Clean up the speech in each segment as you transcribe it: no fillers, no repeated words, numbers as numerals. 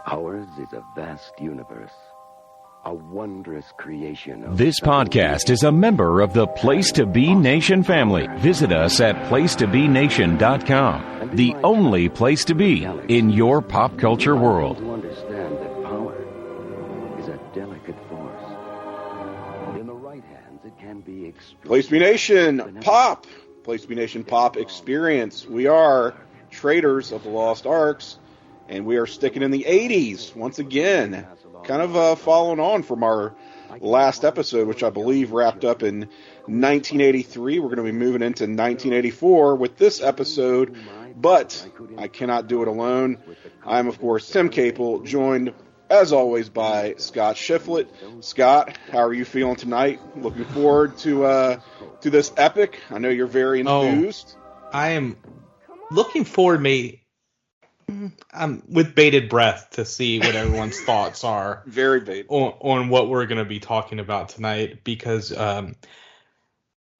Ours is a vast universe, a wondrous creation of... This podcast is a member of the Place to Be Nation family. Visit us at placetobenation.com, the only place to be in your pop culture world. To understand that power is a delicate force. In the right hands, it can be Place to Be Nation Pop. Place to Be Nation Pop Experience. We are traders of the Lost Arks, and we are sticking in the 80s once again. Kind of following on from our last episode, which I believe wrapped up in 1983. We're going to be moving into 1984 with this episode, but I cannot do it alone. I'm, of course, Tim Capel, joined, as always, by Scott Shiflett. Scott, how are you feeling tonight? Looking forward to this epic. I know you're very enthused. I am looking forward, mate. I'm with bated breath to see what everyone's thoughts are. Very bated. On what we're going to be talking about tonight, because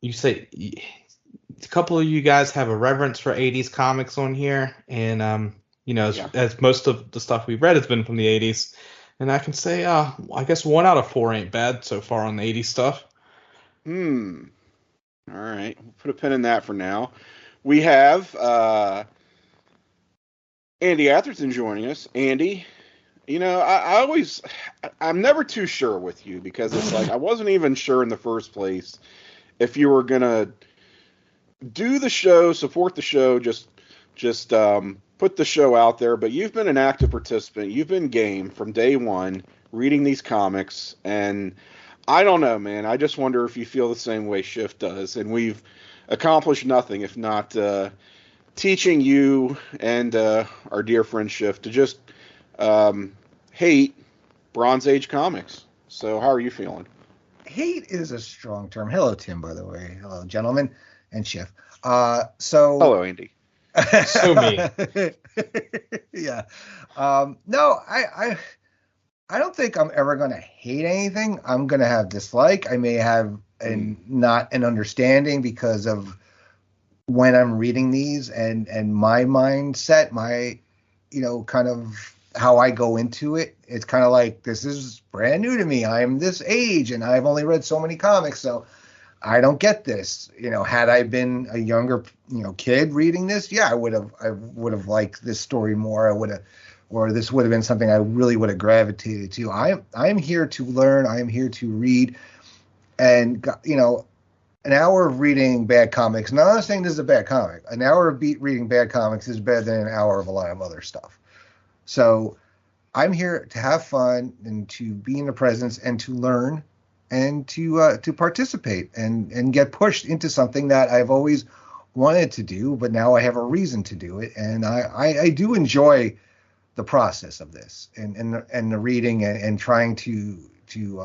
you say a couple of you guys have a reverence for 80s comics on here, and as most of the stuff we've read has been from the 80s, and I can say I guess 1 out of 4 ain't bad so far on the 80s stuff. All right, we'll put a pin in that for now. We have Andy Atherton joining us. Andy, I'm never too sure with you, because it's like I wasn't even sure in the first place if you were going to do the show, support the show, just put the show out there. But you've been an active participant. You've been game from day one, reading these comics. And I don't know, man. I just wonder if you feel the same way Schiff does. And we've accomplished nothing if not teaching you and our dear friend Schiff to just hate Bronze Age comics. So how are you feeling? Hate is a strong term. Hello, Tim, by the way. Hello, gentlemen, and Schiff. Hello, Andy. So me. Yeah. No, I don't think I'm ever going to hate anything. I'm going to have dislike. I may have not an understanding because of when I'm reading these and my mindset, my, kind of how I go into it. It's kind of like, this is brand new to me. I'm this age and I've only read so many comics, so I don't get this. Had I been a younger, kid reading this, I would have liked this story more. Or this would have been something I really would have gravitated to. I'm here to learn. I am here to read, and an hour of reading bad comics. Now, I'm not saying this is a bad comic. An hour of reading bad comics is better than an hour of a lot of other stuff. So I'm here to have fun and to be in the presence and to learn and to participate and get pushed into something that I've always wanted to do, but now I have a reason to do it. And I do enjoy the process of this and the reading and trying to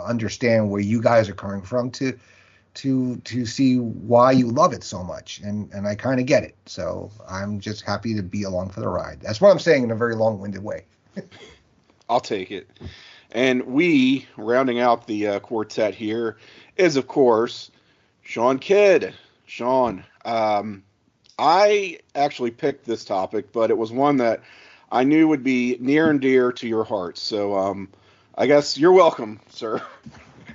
understand where you guys are coming from to see why you love it so much, and I kind of get it. So I'm just happy to be along for the ride. That's what I'm saying in a very long-winded way. I'll take it. And we, rounding out the quartet here, is, of course, Sean Kidd. Sean, I actually picked this topic, but it was one that I knew would be near and dear to your heart. So I guess you're welcome, sir.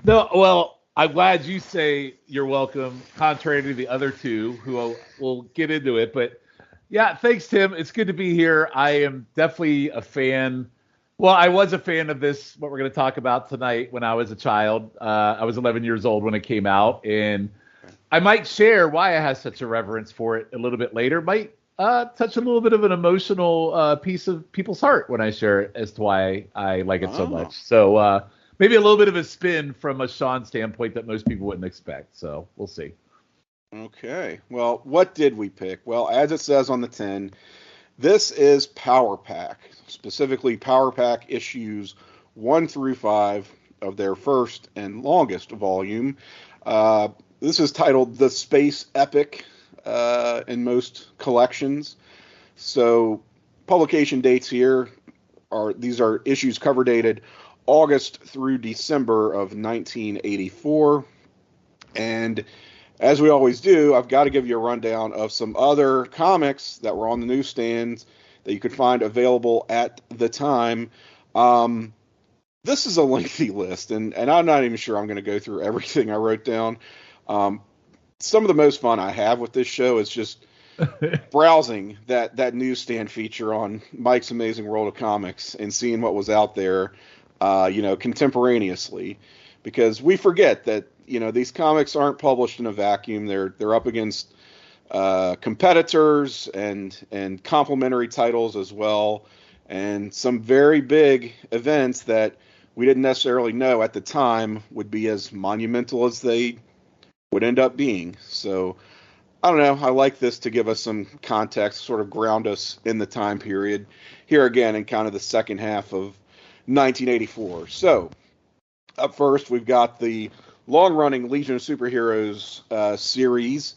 No, well, I'm glad you say you're welcome, contrary to the other two who will get into it. But yeah, thanks, Tim. It's good to be here. I am definitely a fan. Well, I was a fan of this, what we're going to talk about tonight, when I was a child. I was 11 years old when it came out. And I might share why I have such a reverence for it a little bit later. Might touch a little bit of an emotional piece of people's heart when I share it as to why I like it so much. So, maybe a little bit of a spin from a Sean standpoint that most people wouldn't expect. So we'll see. Okay. Well, what did we pick? Well, as it says on the tin, this is Power Pack, specifically Power Pack issues 1 through 5 of their first and longest volume. This is titled The Space Epic in most collections. So publication dates here these are issues cover dated August through December of 1984. And as we always do, I've got to give you a rundown of some other comics that were on the newsstands that you could find available at the time. This is a lengthy list, and I'm not even sure I'm going to go through everything I wrote down. Some of the most fun I have with this show is just browsing that newsstand feature on Mike's Amazing World of Comics and seeing what was out there, contemporaneously, because we forget that these comics aren't published in a vacuum. They're up against competitors and complementary titles as well, and some very big events that we didn't necessarily know at the time would be as monumental as they would end up being. So I don't know. I like this to give us some context, sort of ground us in the time period here again in kind of the second half of 1984. So up first, we've got the long-running Legion of Superheroes series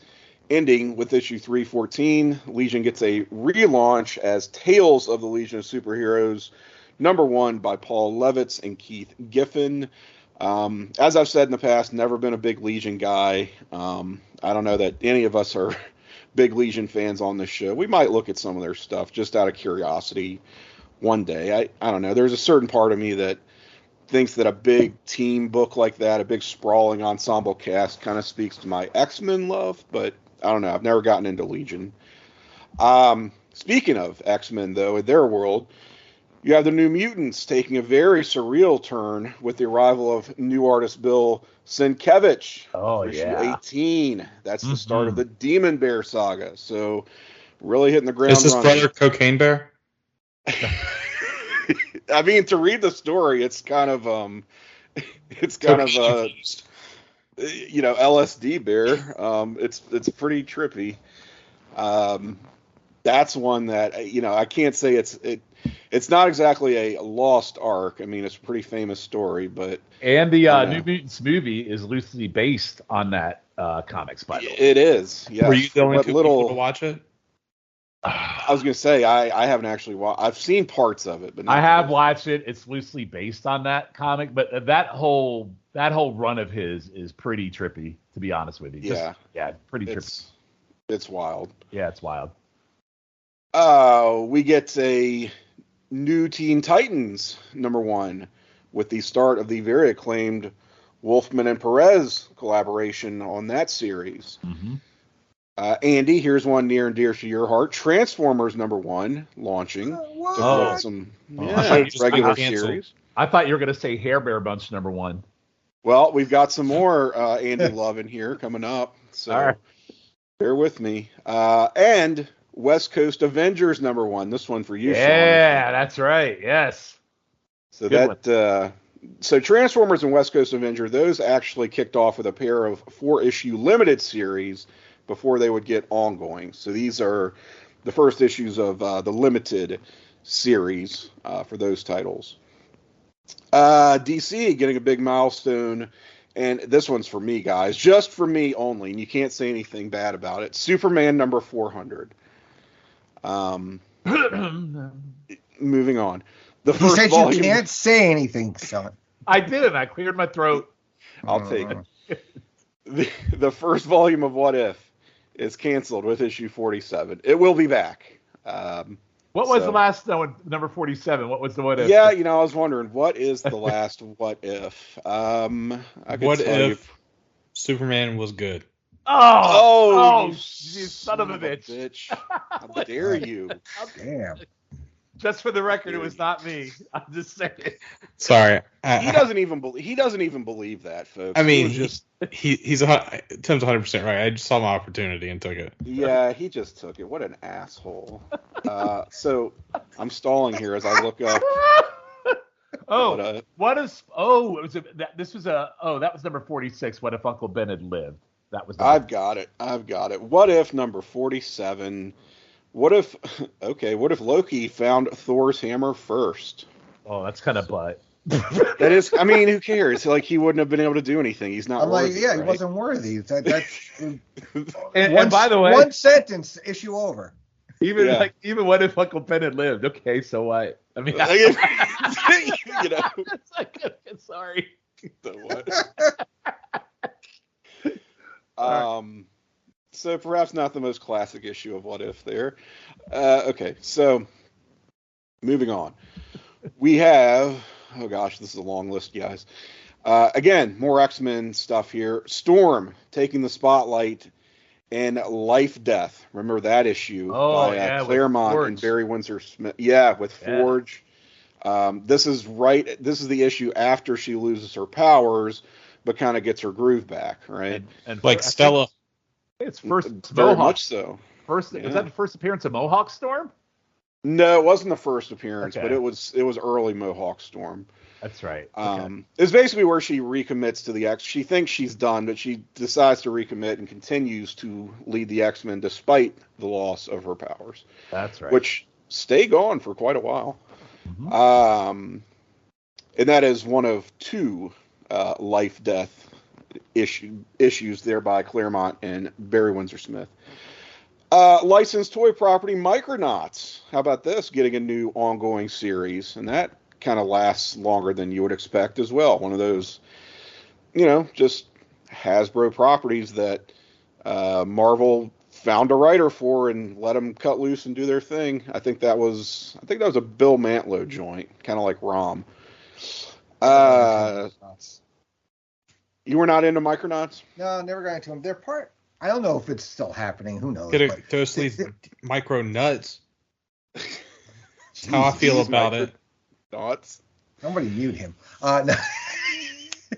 ending with issue 314. Legion gets a relaunch as Tales of the Legion of Superheroes, #1 by Paul Levitz and Keith Giffen. As I've said in the past, never been a big Legion guy. I don't know that any of us are big Legion fans on this show. We might look at some of their stuff just out of curiosity one day. I don't know. There's a certain part of me that thinks that a big team book like that, a big sprawling ensemble cast, kind of speaks to my X-Men love, but I don't know. I've never gotten into Legion. Speaking of X-Men, though, in their world, you have the New Mutants taking a very surreal turn with the arrival of new artist Bill Sienkiewicz. Oh, issue yeah. 18. That's the start of the Demon Bear saga. So really hitting the ground Is his running. brother Cocaine Bear? I mean, to read the story, it's kind of LSD bear. It's pretty trippy. That's one that I can't say it's not exactly a lost arc. I mean, it's a pretty famous story, but and the New Mutants movie is loosely based on that comics, by the way. It is. Yeah. Were you the only people to watch it? I was going to say I haven't actually watched. I've seen parts of it, but not I have watched it. It's loosely based on that comic, but that whole run of his is pretty trippy, to be honest with you. Pretty trippy. It's wild. Yeah, it's wild. We get a new Teen Titans #1 with the start of the very acclaimed Wolfman and Perez collaboration on that series. Mm-hmm. Andy, here's one near and dear to your heart. Transformers #1 launching. Some regular series. I thought you were going to say Hair Bear Bunch #1. Well, we've got some more Andy love in here coming up. So all right. Bear with me. And West Coast Avengers #1. This one for you, Sean. Yeah, that's right. Yes. So so Transformers and West Coast Avenger, those actually kicked off with a pair of 4-issue limited series before they would get ongoing. So these are the first issues of the limited series for those titles. DC getting a big milestone, and this one's for me, guys, just for me only, and you can't say anything bad about it. Superman #400. Moving on. He said volume, you can't say anything, son. I did. I cleared my throat. I'll take it. The first volume of What If is canceled with issue 47. It will be back. What was the last one? Number 47. What was the What If? Yeah, I was wondering, what is the last What If? What if Superman was good? Oh, you son of a bitch. How dare you? Damn. Just for the record, it was not me. I'm just saying. Sorry. He doesn't even believe that, folks. I mean, he's Tim's 100% right. I just saw my opportunity and took it. Yeah, he just took it. What an asshole. So I'm stalling here as I look up. That was number 46. What if Uncle Ben had lived? That was. I've got it. What if number 47? What if Loki found Thor's hammer first? Oh, that's kind of butt. That is, I mean, who cares? Like, he wouldn't have been able to do anything. He's not worthy. He wasn't worthy. That's and by the way, one sentence, issue over. Even what if Uncle Ben had lived? Okay, so what? I mean, sorry. So what? So perhaps not the most classic issue of What If there. Okay, so moving on. We have, oh gosh, this is a long list, guys. Again, more X-Men stuff here. Storm taking the spotlight and Life Death. Remember that issue by Claremont and Barry Windsor Smith. Yeah, with Forge. This is the issue after she loses her powers, but kind of gets her groove back, right? And like Stella. It's first very Mohawk. much so. Was that the first appearance of Mohawk Storm? No, it wasn't the first appearance, but it was early Mohawk Storm. That's right. It's basically where she recommits to the X. She thinks she's done, but she decides to recommit and continues to lead the X-Men despite the loss of her powers. That's right. Which stay gone for quite a while. Mm-hmm. And that is one of two life-death issues there by Claremont and Barry Windsor Smith. Licensed toy property Micronauts. How about this? Getting a new ongoing series, and that kind of lasts longer than you would expect as well. One of those, just Hasbro properties that Marvel found a writer for and let them cut loose and do their thing. I think that was a Bill Mantlo joint, kind of like Rom. You were not into Micronauts? No, never got into them. They're part. I don't know if it's still happening. Who knows? Those micro nuts. That's how I feel about it. Nuts. Somebody mute him. No.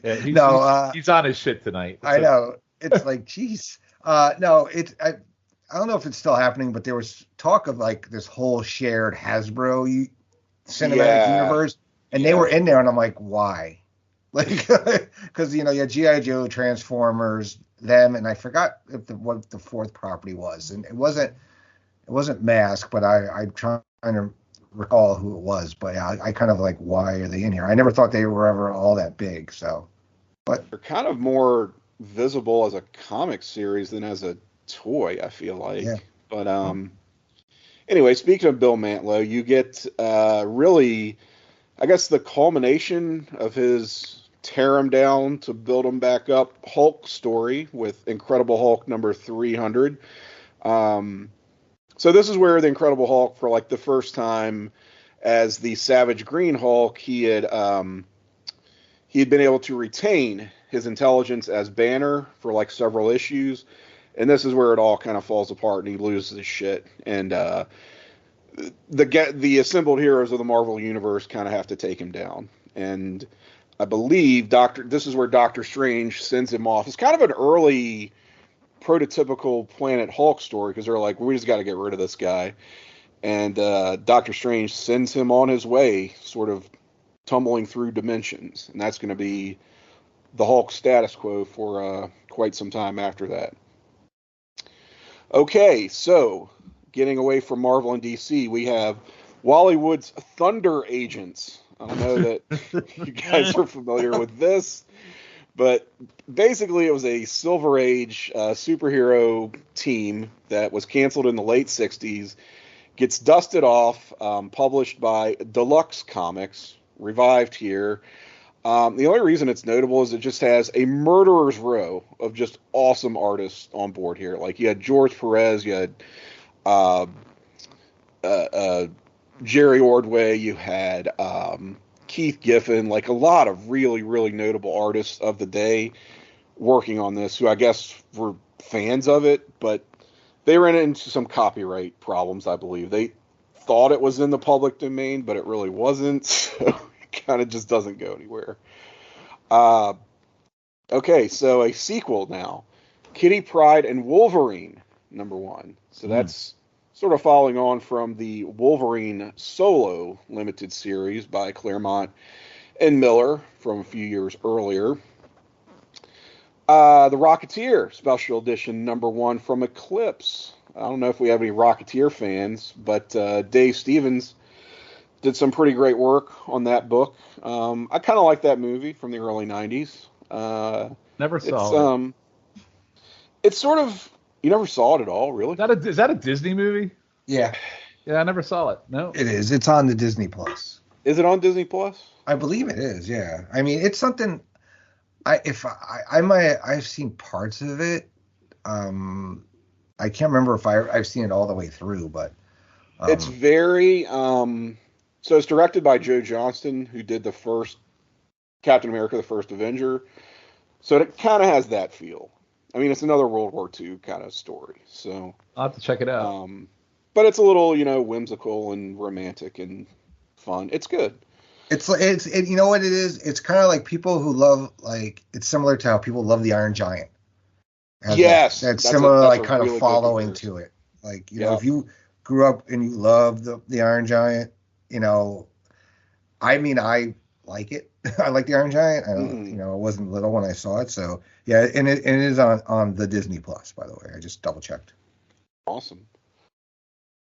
Yeah, he's on his shit tonight. I know. It's like, geez. No, I don't know if it's still happening, but there was talk of like this whole shared Hasbro cinematic universe, and they were in there, and I'm like, why? Like, because you had G.I. Joe, Transformers, them, and I forgot what the fourth property was, and it wasn't Mask, but I'm trying to recall who it was, but I kind of like, why are they in here? I never thought they were ever all that big, so. But they're kind of more visible as a comic series than as a toy, I feel like. Yeah. But anyway, speaking of Bill Mantlo, you get really, I guess, the culmination of his tear him down to build him back up Hulk story with Incredible Hulk number 300. So this is where the Incredible Hulk, for like the first time as the Savage Green Hulk, he had been able to retain his intelligence as Banner for like several issues, and this is where it all kind of falls apart and he loses his shit. And the assembled heroes of the Marvel Universe kind of have to take him down. And I believe this is where Doctor Strange sends him off. It's kind of an early prototypical Planet Hulk story, because they're like, we just got to get rid of this guy. And Doctor Strange sends him on his way, sort of tumbling through dimensions. And that's going to be the Hulk status quo for quite some time after that. Okay, so getting away from Marvel and DC, we have Wally Wood's Thunder Agents. I don't know that you guys are familiar with this, but basically it was a Silver Age superhero team that was canceled in the late 60s, gets dusted off, published by Deluxe Comics, revived here. The only reason it's notable is it just has a murderer's row of just awesome artists on board here. Like, you had George Perez, you had Jerry Ordway, you had Keith Giffen, like a lot of really, really notable artists of the day working on this, who I guess were fans of it, but they ran into some copyright problems, I believe. They thought it was in the public domain, but it really wasn't, so it kind of just doesn't go anywhere. Okay, so a sequel now. Kitty Pryde and Wolverine, number 1. So that's sort of following on from the Wolverine solo limited series by Claremont and Miller from a few years earlier. The Rocketeer special edition number 1 from Eclipse. I don't know if we have any Rocketeer fans, but Dave Stevens did some pretty great work on that book. I kind of like that movie from the early 90s. Never saw it. It's sort of... You never saw it at all, really? Is that a Disney movie? Yeah. Yeah, I never saw it. No. It is. It's on the Disney Plus. Is it on Disney Plus? I believe it is, yeah. I mean, it's something... I've seen parts of it. I can't remember if I've seen it all the way through, but... it's very... So it's directed by Joe Johnston, who did the first Captain America, the First Avenger. So it kind of has that feel. I mean, it's another World War II kind of story. So I'll have to check it out. But it's a little, whimsical and romantic and fun. It's good. You know what it is? It's kind of like people who love, like, it's similar to how people love the Iron Giant. Yes. That's similar, like, kind of following to it. Like, if you grew up and you love the Iron Giant, I mean, I like it. I like the Iron Giant. I don't, I wasn't little when I saw it. So, yeah, and it is on the Disney Plus, by the way. I just double checked. Awesome.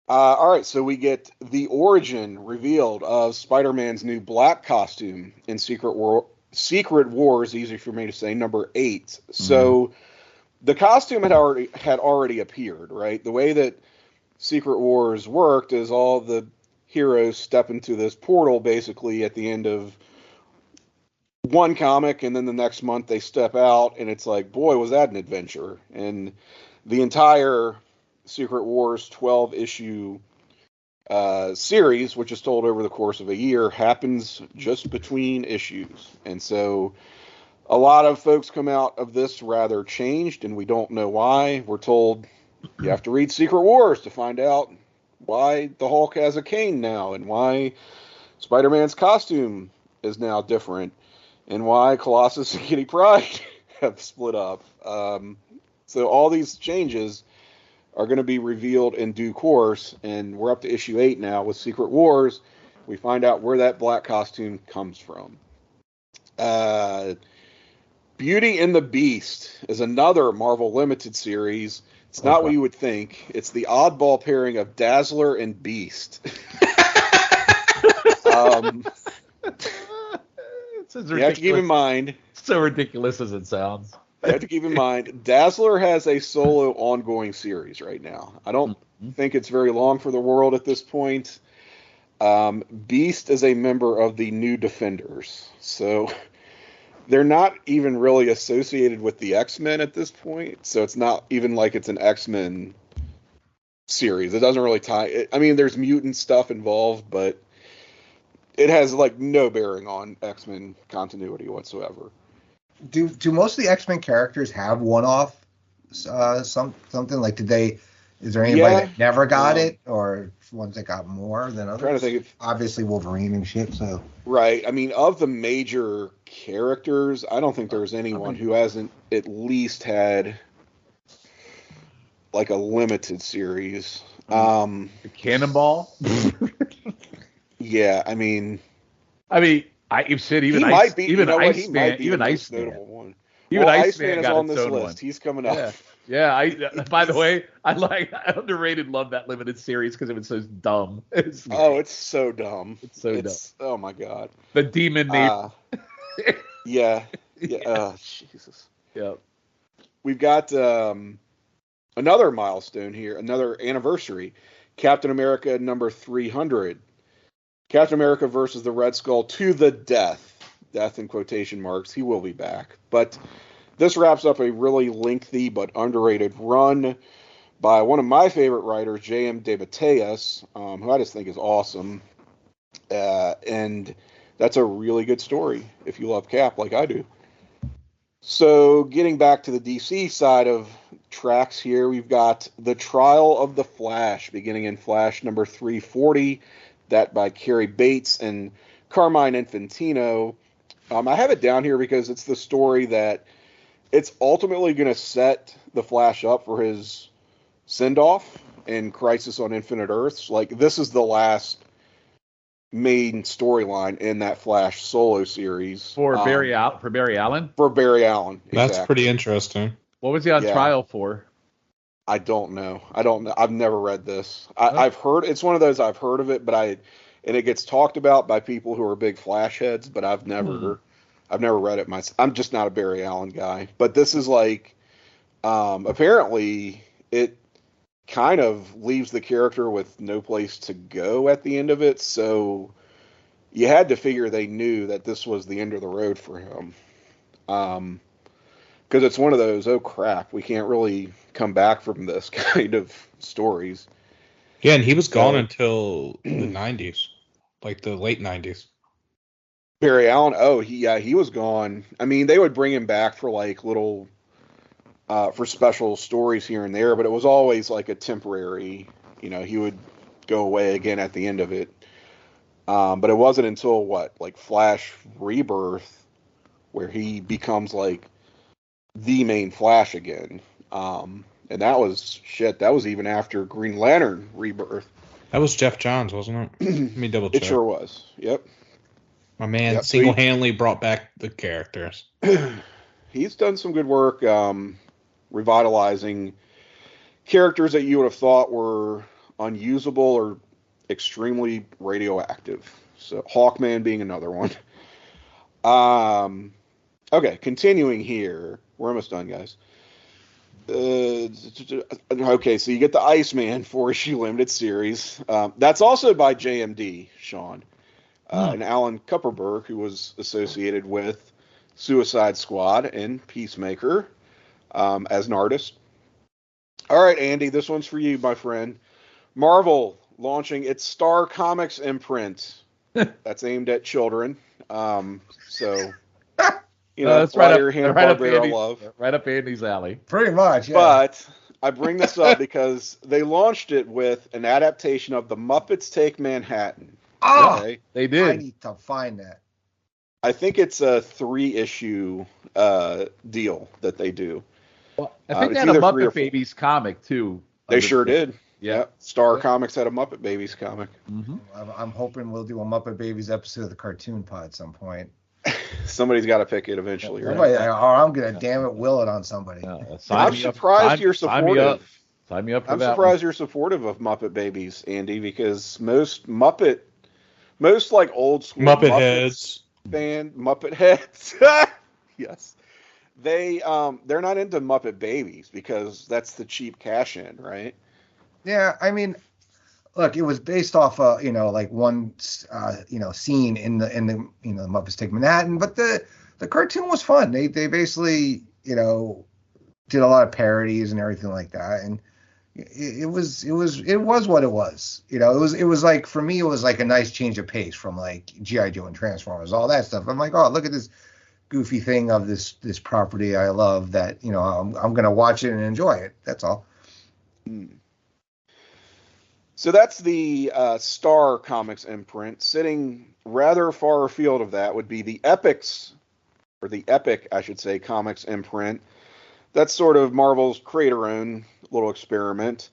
All right, so we get the origin revealed of Spider-Man's new black costume in Secret Wars, easy for me to say, number 8. So the costume had already appeared, right? The way that Secret Wars worked is all the heroes step into this portal basically at the end of one comic, and then the next month they step out, and it's like, boy, was that an adventure. And the entire Secret Wars 12-issue series, which is told over the course of a year, happens just between issues. And so a lot of folks come out of this rather changed, and we don't know why. We're told you have to read Secret Wars to find out why the Hulk has a cane now, and why Spider-Man's costume is now different, and why Colossus and Kitty Pryde have split up. So all these changes are going to be revealed in due course, and we're up to issue 8 now with Secret Wars. We find out where that black costume comes from. Beauty and the Beast is another Marvel Limited series. It's not what you would think. It's the oddball pairing of Dazzler and Beast. You have to keep in mind. So ridiculous as it sounds. You have to keep in mind, Dazzler has a solo ongoing series right now. I don't think it's very long for the world at this point. Beast is a member of the New Defenders. So they're not even really associated with the X-Men at this point. So it's not even like it's an X-Men series. It doesn't really tie. I mean, there's mutant stuff involved, but it has like no bearing on X-Men continuity whatsoever. Do most of the X-Men characters have one-off something? Like, is there anybody that never got it, or ones that got more than others? I'm trying to think obviously Wolverine and shit, so. Right. I mean, of the major characters, I don't think there's anyone who hasn't at least had like a limited series. Cannonball? Yeah, I mean, even Iceman is on this list. One. He's coming up. Yeah. By the way, I underrated, love that limited series because it was so dumb. It's so dumb. It's so dumb. Oh my god. The demon name. Yeah. Jesus. Yep. We've got another milestone here, another anniversary. Captain America number 300. Captain America versus the Red Skull to the death. Death in quotation marks. He will be back. But this wraps up a really lengthy but underrated run by one of my favorite writers, J.M. DeMatteis, who I just think is awesome. And that's a really good story if you love Cap like I do. So getting back to the DC side of tracks here, we've got The Trial of the Flash, beginning in Flash number 340. That by Carrie Bates and Carmine Infantino. I have it down here because it's the story that it's ultimately going to set the Flash up for his send-off in Crisis on Infinite Earths. Like, this is the last main storyline in that Flash solo series. For Barry Allen? For Barry Allen, exactly. That's pretty interesting. What was he on trial for? I don't know. I've never read this. I've heard, it's one of those I've heard of it, and it gets talked about by people who are big Flash heads, but I've never read it myself. I'm just not a Barry Allen guy. But this is like, apparently it kind of leaves the character with no place to go at the end of it. So you had to figure they knew that this was the end of the road for him. Because it's one of those, oh crap, we can't really come back from this kind of stories. Yeah, and he was gone until the 90s. like the late 90s. Barry Allen. Oh, he was gone. I mean, they would bring him back for like little for special stories here and there, but it was always like a temporary. He would go away again at the end of it. But it wasn't until like Flash Rebirth, where he becomes like the main Flash again. And that was shit. That was even after Green Lantern Rebirth. That was Jeff Johns, wasn't it? Let me double check. It sure was. Yep. My man single-handedly brought back the characters. He's done some good work revitalizing characters that you would have thought were unusable or extremely radioactive. So Hawkman being another one. Okay, continuing here. We're almost done, guys. Okay, so you get the Iceman 4-issue limited series. That's also by JMD, Sean. And Alan Kupperberg, who was associated with Suicide Squad and Peacemaker as an artist. All right, Andy, this one's for you, my friend. Marvel launching its Star Comics imprint. That's aimed at children. So, that's right your hand Barbara love. Right up Andy's alley. Pretty much, yeah. But I bring this up because they launched it with an adaptation of The Muppets Take Manhattan. Oh, Okay? They did. I need to find that. I think it's a 3-issue deal that they do. Well, I think they had a Muppet Babies comic, too. They sure did. Yeah. Star Comics had a Muppet Babies comic. Mm-hmm. I'm hoping we'll do a Muppet Babies episode of the Cartoon Pod at some point. Somebody's got to pick it eventually, right? Or I'm going to damn it will it on somebody. I'm surprised you're supportive. Sign me up for I'm that surprised you're supportive of Muppet Babies, Andy, because most like old school Muppet heads. Muppet heads. Yes. They're not into Muppet Babies because that's the cheap cash in, right? Yeah, I mean, look, it was based off one scene in the Muppets Take Manhattan, but the cartoon was fun. They basically did a lot of parodies and everything like that, and it was what it was. It was like, for me, it was like a nice change of pace from like G.I. Joe and Transformers, all that stuff. I'm like, oh, look at this goofy thing of this property I love that I'm gonna watch it and enjoy it. That's all. So that's the Star Comics imprint. Sitting rather far afield of that would be the Epic, I should say, Comics imprint. That's sort of Marvel's creator-owned little experiment.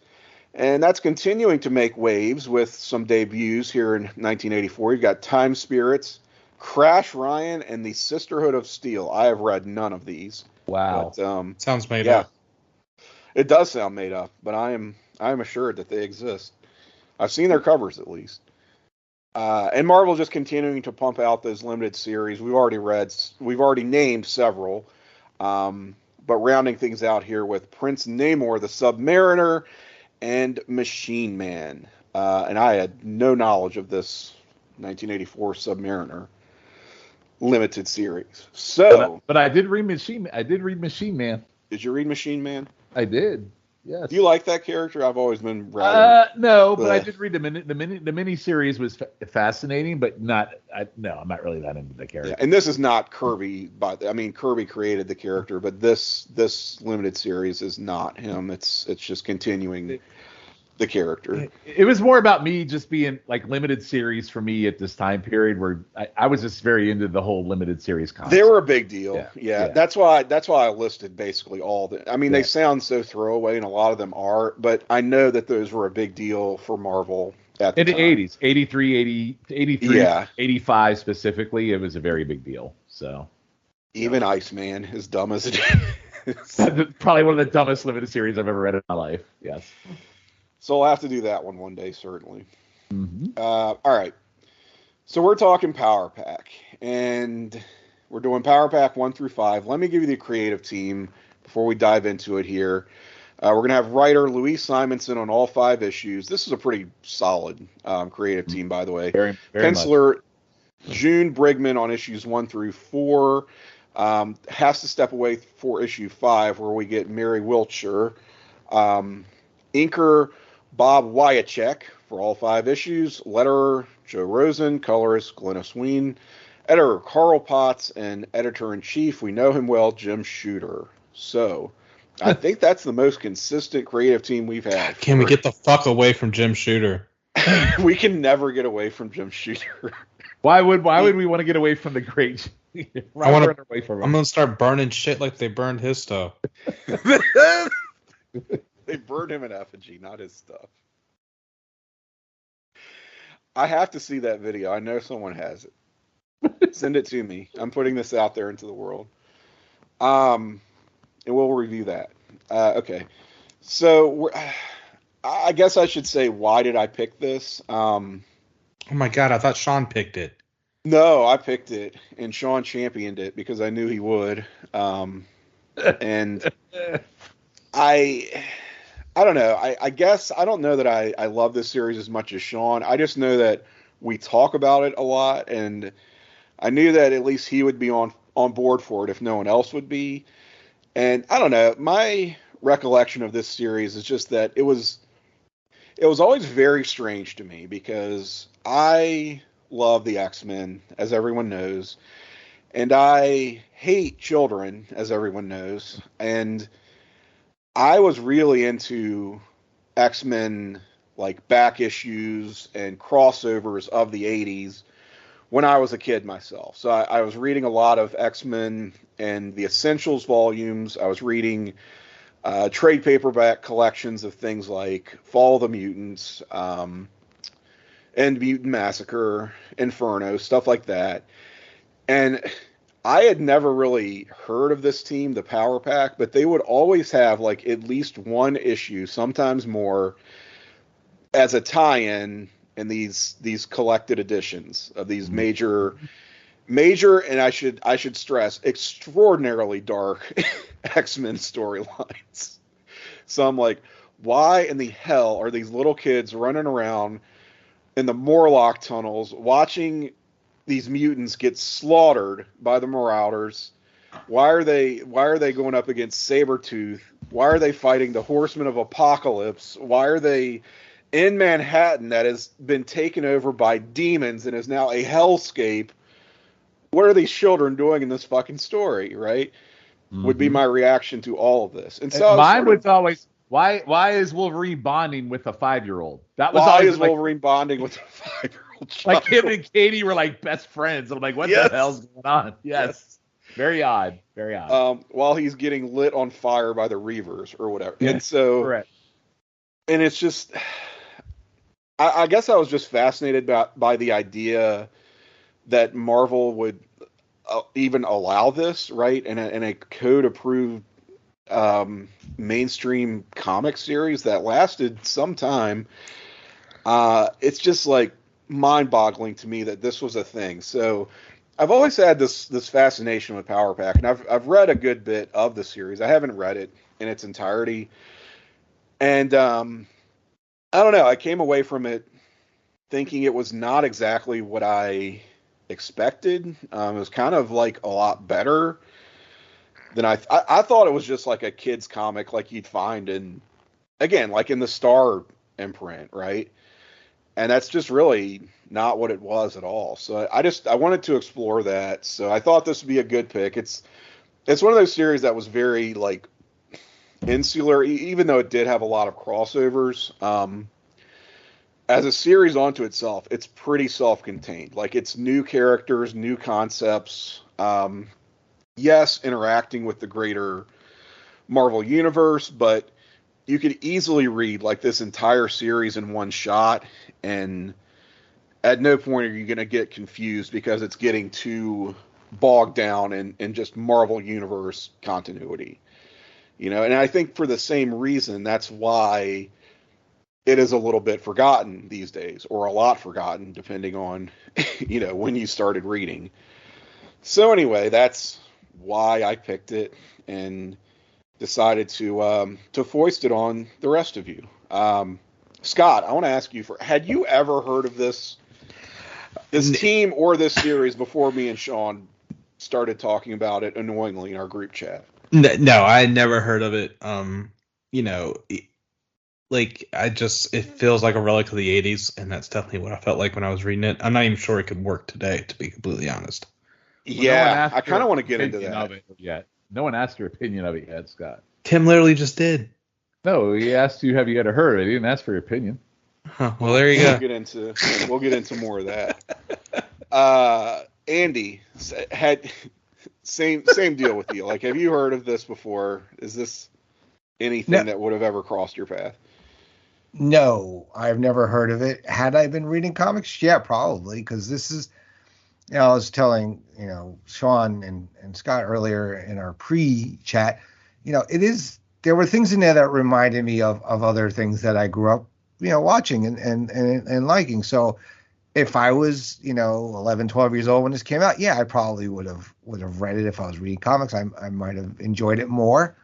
And that's continuing to make waves with some debuts here in 1984. You've got Time Spirits, Crash Ryan, and the Sisterhood of Steel. I have read none of these. Wow. But, sounds made up. It does sound made up, but I am assured that they exist. I've seen their covers, at least. And Marvel just continuing to pump out those limited series. We've already named several. But rounding things out here with Prince Namor, the Submariner, and Machine Man. And I had no knowledge of this 1984 Submariner limited series. So, but I did read Machine Man. Did you read Machine Man? I did. Yes. Do you like that character? I've always been rather. No, but I did read the mini series was fascinating, but I'm not really that into the character. Yeah, and this is not Kirby, Kirby created the character, but this limited series is not him. It's just continuing the character. It was more about me just being like limited series for me at this time period where I was just very into the whole limited series concept. They were a big deal. Yeah. That's why I listed basically all the. They sound so throwaway, and a lot of them are, but I know that those were a big deal for Marvel at the time. 80s, 83, 85 specifically, it was a very big deal. So even Iceman, as dumb as it is. Probably one of the dumbest limited series I've ever read in my life. Yes. So I'll have to do that one day, certainly. Mm-hmm. All right. So we're talking Power Pack, and we're doing Power Pack 1 through 5. Let me give you the creative team before we dive into it here. We're going to have writer Louise Simonson on all 5 issues. This is a pretty solid creative team, by the way. Very Penciler June Brigman on issues 1 through 4. Has to step away for issue 5, where we get Mary Wiltshire. Inker Bob Wyacek for all 5 issues. Letterer Joe Rosen, colorist Glennis Ween, editor Carl Potts, and editor-in-chief, we know him well, Jim Shooter. So, I think that's the most consistent creative team we've had. Can we get the fuck away from Jim Shooter? We can never get away from Jim Shooter. Why would we want to get away from the great? I'm gonna start burning shit like they burned his stuff. They burned him in effigy, not his stuff. I have to see that video. I know someone has it. Send it to me. I'm putting this out there into the world. And we'll review that. Okay. So I guess I should say, why did I pick this? Oh my God, I thought Sean picked it. No, I picked it, and Sean championed it because I knew he would. And I don't know. I guess I don't know that I love this series as much as Sean. I just know that we talk about it a lot, and I knew that at least he would be on board for it if no one else would be. And I don't know. My recollection of this series is just that it was always very strange to me because I love the X-Men, as everyone knows, and I hate children, as everyone knows, and I was really into X-Men, like, back issues and crossovers of the 80s when I was a kid myself. So I was reading a lot of X-Men and the Essentials volumes. I was reading trade paperback collections of things like Fall of the Mutants, and Mutant Massacre, Inferno, stuff like that. And I had never really heard of this team, the Power Pack, but they would always have like at least one issue, sometimes more, as a tie-in in these collected editions of these major, and I should stress, extraordinarily dark X-Men storylines. So I'm like, why in the hell are these little kids running around in the Morlock tunnels watching these mutants get slaughtered by the Marauders? Why are they going up against Sabretooth? Why are they fighting the Horsemen of Apocalypse? Why are they in Manhattan that has been taken over by demons and is now a hellscape? What are these children doing in this fucking story, right? Mm-hmm. Would be my reaction to all of this. And so mine was always, why is Wolverine bonding with a 5-year-old? That was why always is Wolverine bonding with a 5-year-old child? Like him and Katie were like best friends. And I'm like, what the hell's going on? Yes. Very odd. Very odd. While he's getting lit on fire by the Reavers or whatever. Yeah, and so, correct. And it's just, I guess I was just fascinated by the idea that Marvel would even allow this, right? In a code-approved mainstream comic series that lasted some time. It's just like mind-boggling to me that this was a thing. So I've always had this fascination with Power Pack, and I've read a good bit of the series. I haven't read it in its entirety, and I don't know. I came away from it thinking it was not exactly what I expected. It was kind of like a lot better than I thought. It was just like a kid's comic, like you'd find in the Star imprint, right? And that's just really not what it was at all. So I wanted to explore that. So I thought this would be a good pick. It's one of those series that was very like insular, even though it did have a lot of crossovers. As a series onto itself, it's pretty self-contained. Like, it's new characters, new concepts. Yes, interacting with the greater Marvel universe, but you could easily read like this entire series in one shot, and at no point are you going to get confused because it's getting too bogged down in just Marvel universe continuity. You know, and I think for the same reason, that's why it is a little bit forgotten these days, or a lot forgotten, depending on, you know, when you started reading. So anyway, that's why I picked it and decided to foist it on the rest of you. Scott, I want to ask you, had you ever heard of this team or this series before me and Sean started talking about it annoyingly in our group chat? No, I had never heard of it. You know, like it feels like a relic of the 80s, and that's definitely what I felt like when I was reading it. I'm not even sure it could work today, to be completely honest. Yeah, I kind of want to get into that. No one asked your opinion of it yet, Scott. Tim literally just did. No, he asked you, have you ever heard of it? He didn't ask for your opinion. Huh, well, there you go. We'll get into more of that. Andy had same deal with you. Like, have you heard of this before? Is this anything that would have ever crossed your path? No, I've never heard of it. Had I been reading comics? Yeah, probably, because this is, I was telling, Sean and Scott earlier in our pre-chat, there were things in there that reminded me of other things that I grew up, watching and liking. So if I was, 11, 12 years old when this came out, yeah, I probably would have read it if I was reading comics. I might have enjoyed it more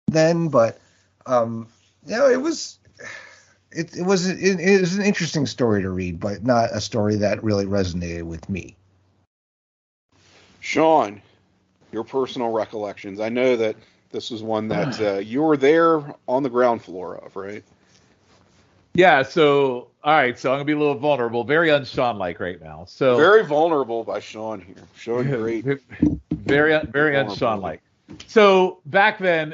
then, but, it was an interesting story to read, but not a story that really resonated with me. Sean, your personal recollections. I know that this was one that you were there on the ground floor of, right? Yeah, so, all right, so I'm going to be a little vulnerable, very un-Sean-like right now. So very vulnerable by Sean here. Showing great. Very un-Sean-like. So back then,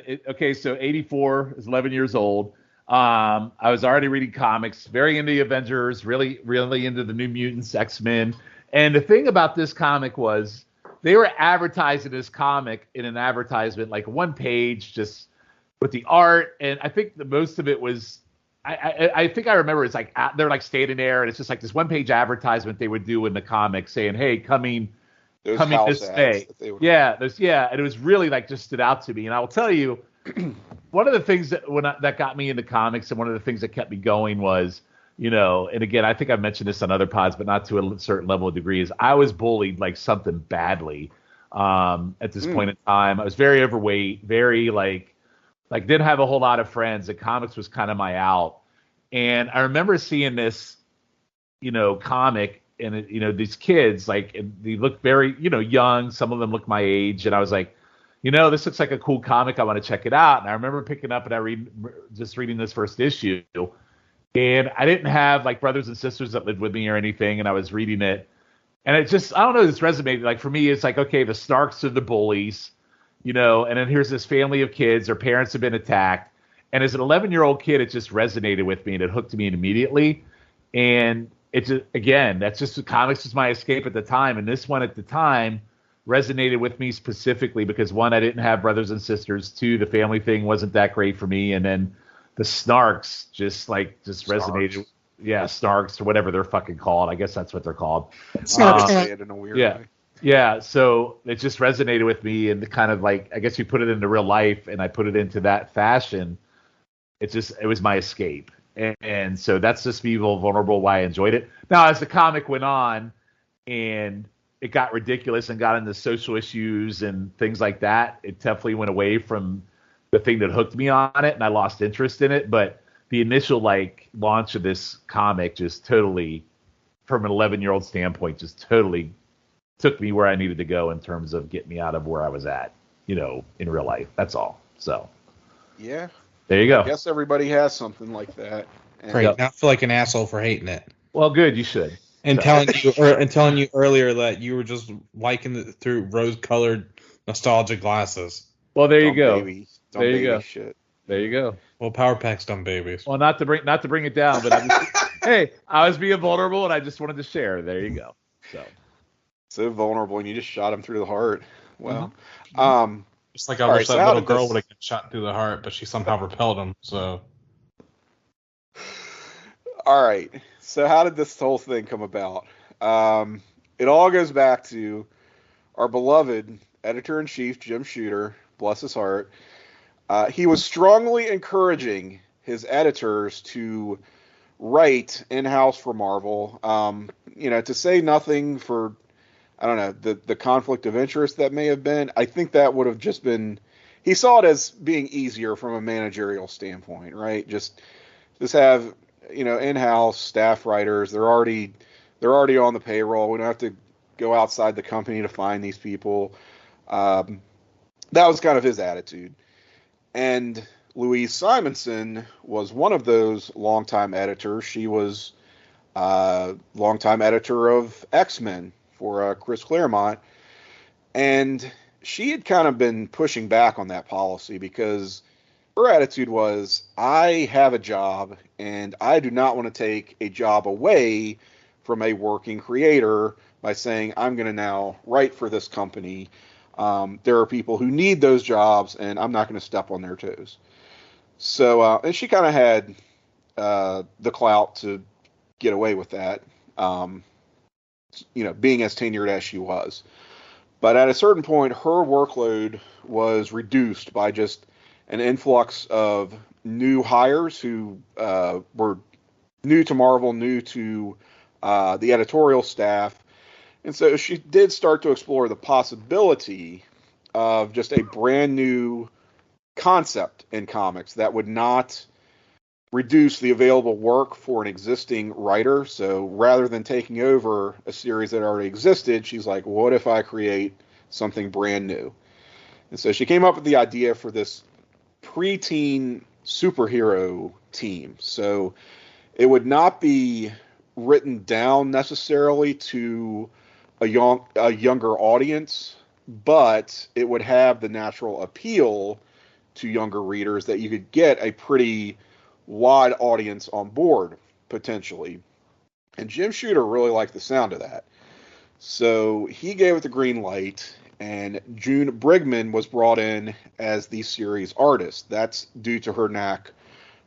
so 84 is 11 years old. I was already reading comics, very into the Avengers, really, really into the New Mutants, X-Men. And the thing about this comic was they were advertising this comic in an advertisement, like one page, just with the art. And I think the most of it was, I think I remember it's like they're like standing there, and it's just like this one page advertisement they would do in the comic saying, "Hey, coming this day." Yeah, and it was really like just stood out to me. And I will tell you, one of the things that got me into comics, and one of the things that kept me going was, and again, I think I've mentioned this on other pods, but not to a certain level of degree, is I was bullied like something badly at this point in time. I was very overweight, very like didn't have a whole lot of friends, and comics was kind of my out. And I remember seeing this, comic, and these kids, like, they look very, young. Some of them look my age, and I was like, this looks like a cool comic. I want to check it out. And I remember picking up and reading this first issue, and I didn't have like brothers and sisters that lived with me or anything, and I was reading it, and it just, I don't know, this resonated. Like, for me, it's like, okay, the Starks are the bullies. And then here's this family of kids. Their parents have been attacked. And as an 11-year-old kid, it just resonated with me, and it hooked me immediately. And it's just, again, that's just, comics was my escape at the time. And this one at the time resonated with me specifically because, one, I didn't have brothers and sisters. Two, the family thing wasn't that great for me. And then the Snarks just resonated. Yeah, Snarks, or whatever they're fucking called. I guess that's what they're called. Snarks say it in a weird way. Yeah, so it just resonated with me, and kind of like, I guess you put it into real life, and I put it into that fashion. It was my escape, and so that's just me vulnerable why I enjoyed it. Now, as the comic went on, and it got ridiculous and got into social issues and things like that, it definitely went away from the thing that hooked me on it, and I lost interest in it. But the initial launch of this comic just totally, from an 11-year-old standpoint, just totally took me where I needed to go in terms of getting me out of where I was at, in real life. That's all. So, yeah, there you go. I guess everybody has something like that. And right. Now I feel like an asshole for hating it. Well, good. You should. And telling you earlier that you were just liking it through rose-colored nostalgic glasses. Well, there you go. There you go. Shit. There you go. Well, Power Pack's dumb babies. Well, not to bring it down, but hey, I was being vulnerable, and I just wanted to share. There you go. So vulnerable, and you just shot him through the heart. Well, just like I wish that little girl would have got shot through the heart, but she somehow repelled him. So, all right. So how did this whole thing come about? It all goes back to our beloved editor-in-chief, Jim Shooter, bless his heart. He was strongly encouraging his editors to write in-house for Marvel. To say nothing for, I don't know, the conflict of interest that may have been. I think that would have just been, he saw it as being easier from a managerial standpoint, right? Just have, in-house staff writers. They're already on the payroll. We don't have to go outside the company to find these people. That was kind of his attitude. And Louise Simonson was one of those longtime editors. She was longtime editor of X-Men for Chris Claremont, and she had kind of been pushing back on that policy because her attitude was, I have a job and I do not want to take a job away from a working creator by saying I'm going to now write for this company. There are people who need those jobs and I'm not going to step on their toes. So, and she kind of had the clout to get away with that, being as tenured as she was. But at a certain point, her workload was reduced by just an influx of new hires who were new to Marvel, new to the editorial staff. And so she did start to explore the possibility of just a brand new concept in comics that would not reduce the available work for an existing writer. So rather than taking over a series that already existed, she's like, what if I create something brand new? And so she came up with the idea for this preteen superhero team. So it would not be written down necessarily to a younger audience, but it would have the natural appeal to younger readers that you could get a pretty wide audience on board, potentially. And Jim Shooter really liked the sound of that. So he gave it the green light, and June Brigman was brought in as the series artist. That's due to her knack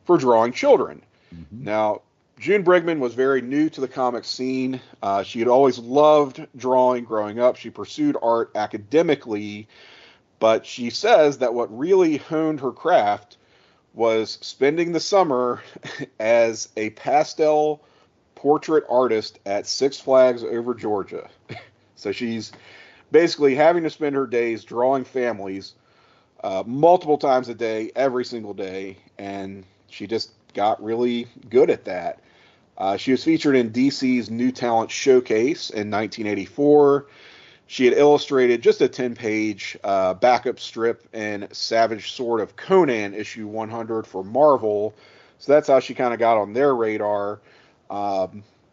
for drawing children. Mm-hmm. Now, June Brigman was very new to the comic scene. She had always loved drawing growing up. She pursued art academically, but she says that what really honed her craft was spending the summer as a pastel portrait artist at Six Flags over Georgia. So she's basically having to spend her days drawing families multiple times a day, every single day, and she just got really good at that. She was featured in DC's New Talent Showcase in 1984. She had illustrated just a 10-page backup strip in Savage Sword of Conan issue 100 for Marvel. So that's how she kind of got on their radar.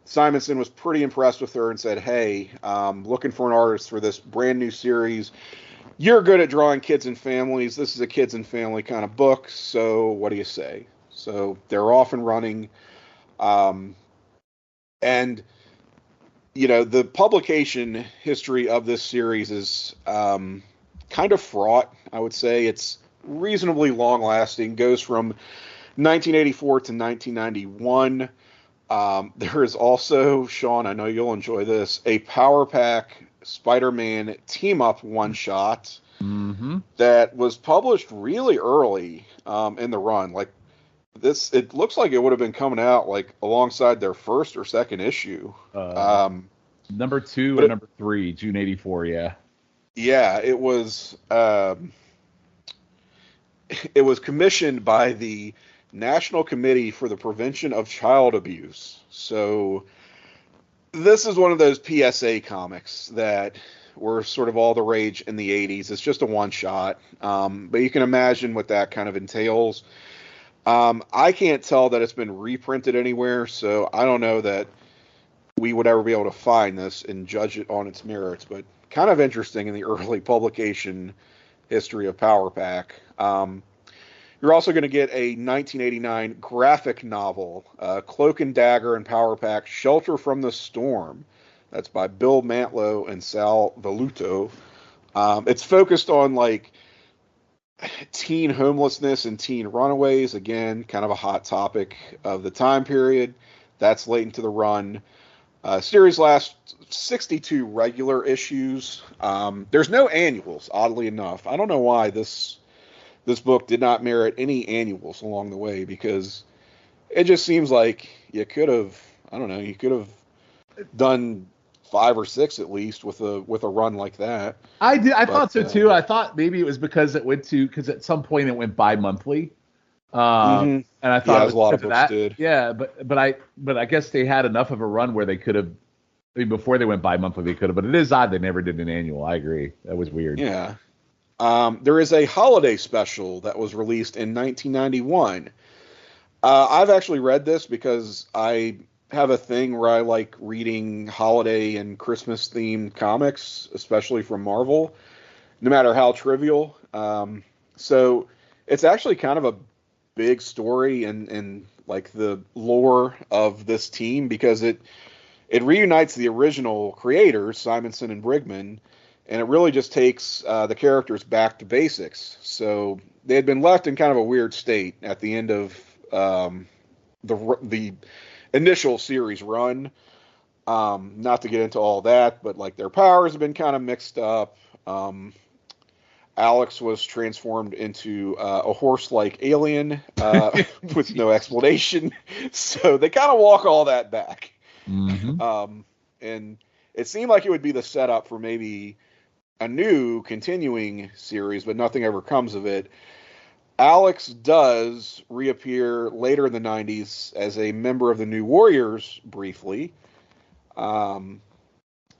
Simonson was pretty impressed with her and said, hey, looking for an artist for this brand new series. You're good at drawing kids and families. This is a kids and family kind of book. So what do you say? So they're off and running. And the publication history of this series is kind of fraught, I would say. It's reasonably long-lasting, goes from 1984 to 1991. There is also, Sean, I know you'll enjoy this, a Power Pack Spider-Man team-up one-shot that was published really early in the run. Like, it looks like it would have been coming out like alongside their first or second issue. Number 2 and number 3, June 84. Yeah. Yeah, it was commissioned by the National Committee for the Prevention of Child Abuse. So this is one of those PSA comics that were sort of all the rage in the 80s. It's just a one shot. But you can imagine what that kind of entails. I can't tell that it's been reprinted anywhere, so I don't know that we would ever be able to find this and judge it on its merits, but kind of interesting in the early publication history of Power Pack. You're also going to get a 1989 graphic novel, Cloak and Dagger and Power Pack Shelter from the Storm. That's by Bill Mantlo and Sal Velluto. It's focused on like teen homelessness and teen runaways. Again, kind of a hot topic of the time period. That's late into the run. Series lasts 62 regular issues. There's no annuals, oddly enough. I don't know why this book did not merit any annuals along the way, because it just seems like you could have done 5 or 6 at least with a run like that. I thought so too. I thought maybe it was because at some point it went bi-monthly. And I thought a lot of books did. Yeah, but I guess they had enough of a run where they could have. I mean, before they went bi-monthly, they could have. But it is odd they never did an annual. I agree. That was weird. Yeah. There is a holiday special that was released in 1991. I've actually read this because I have a thing where I like reading holiday and Christmas themed comics, especially from Marvel, no matter how trivial. So it's actually kind of a big story in like the lore of this team, because it reunites the original creators, Simonson and Brigman, and it really just takes the characters back to basics. So they had been left in kind of a weird state at the end of the initial series run. Not to get into all that, but like their powers have been kind of mixed up. Alex was transformed into a horse-like alien with no explanation. So they kind of walk all that back. Mm-hmm. And it seemed like it would be the setup for maybe a new continuing series, but nothing ever comes of it. Alex does reappear later in the 90s as a member of the New Warriors briefly.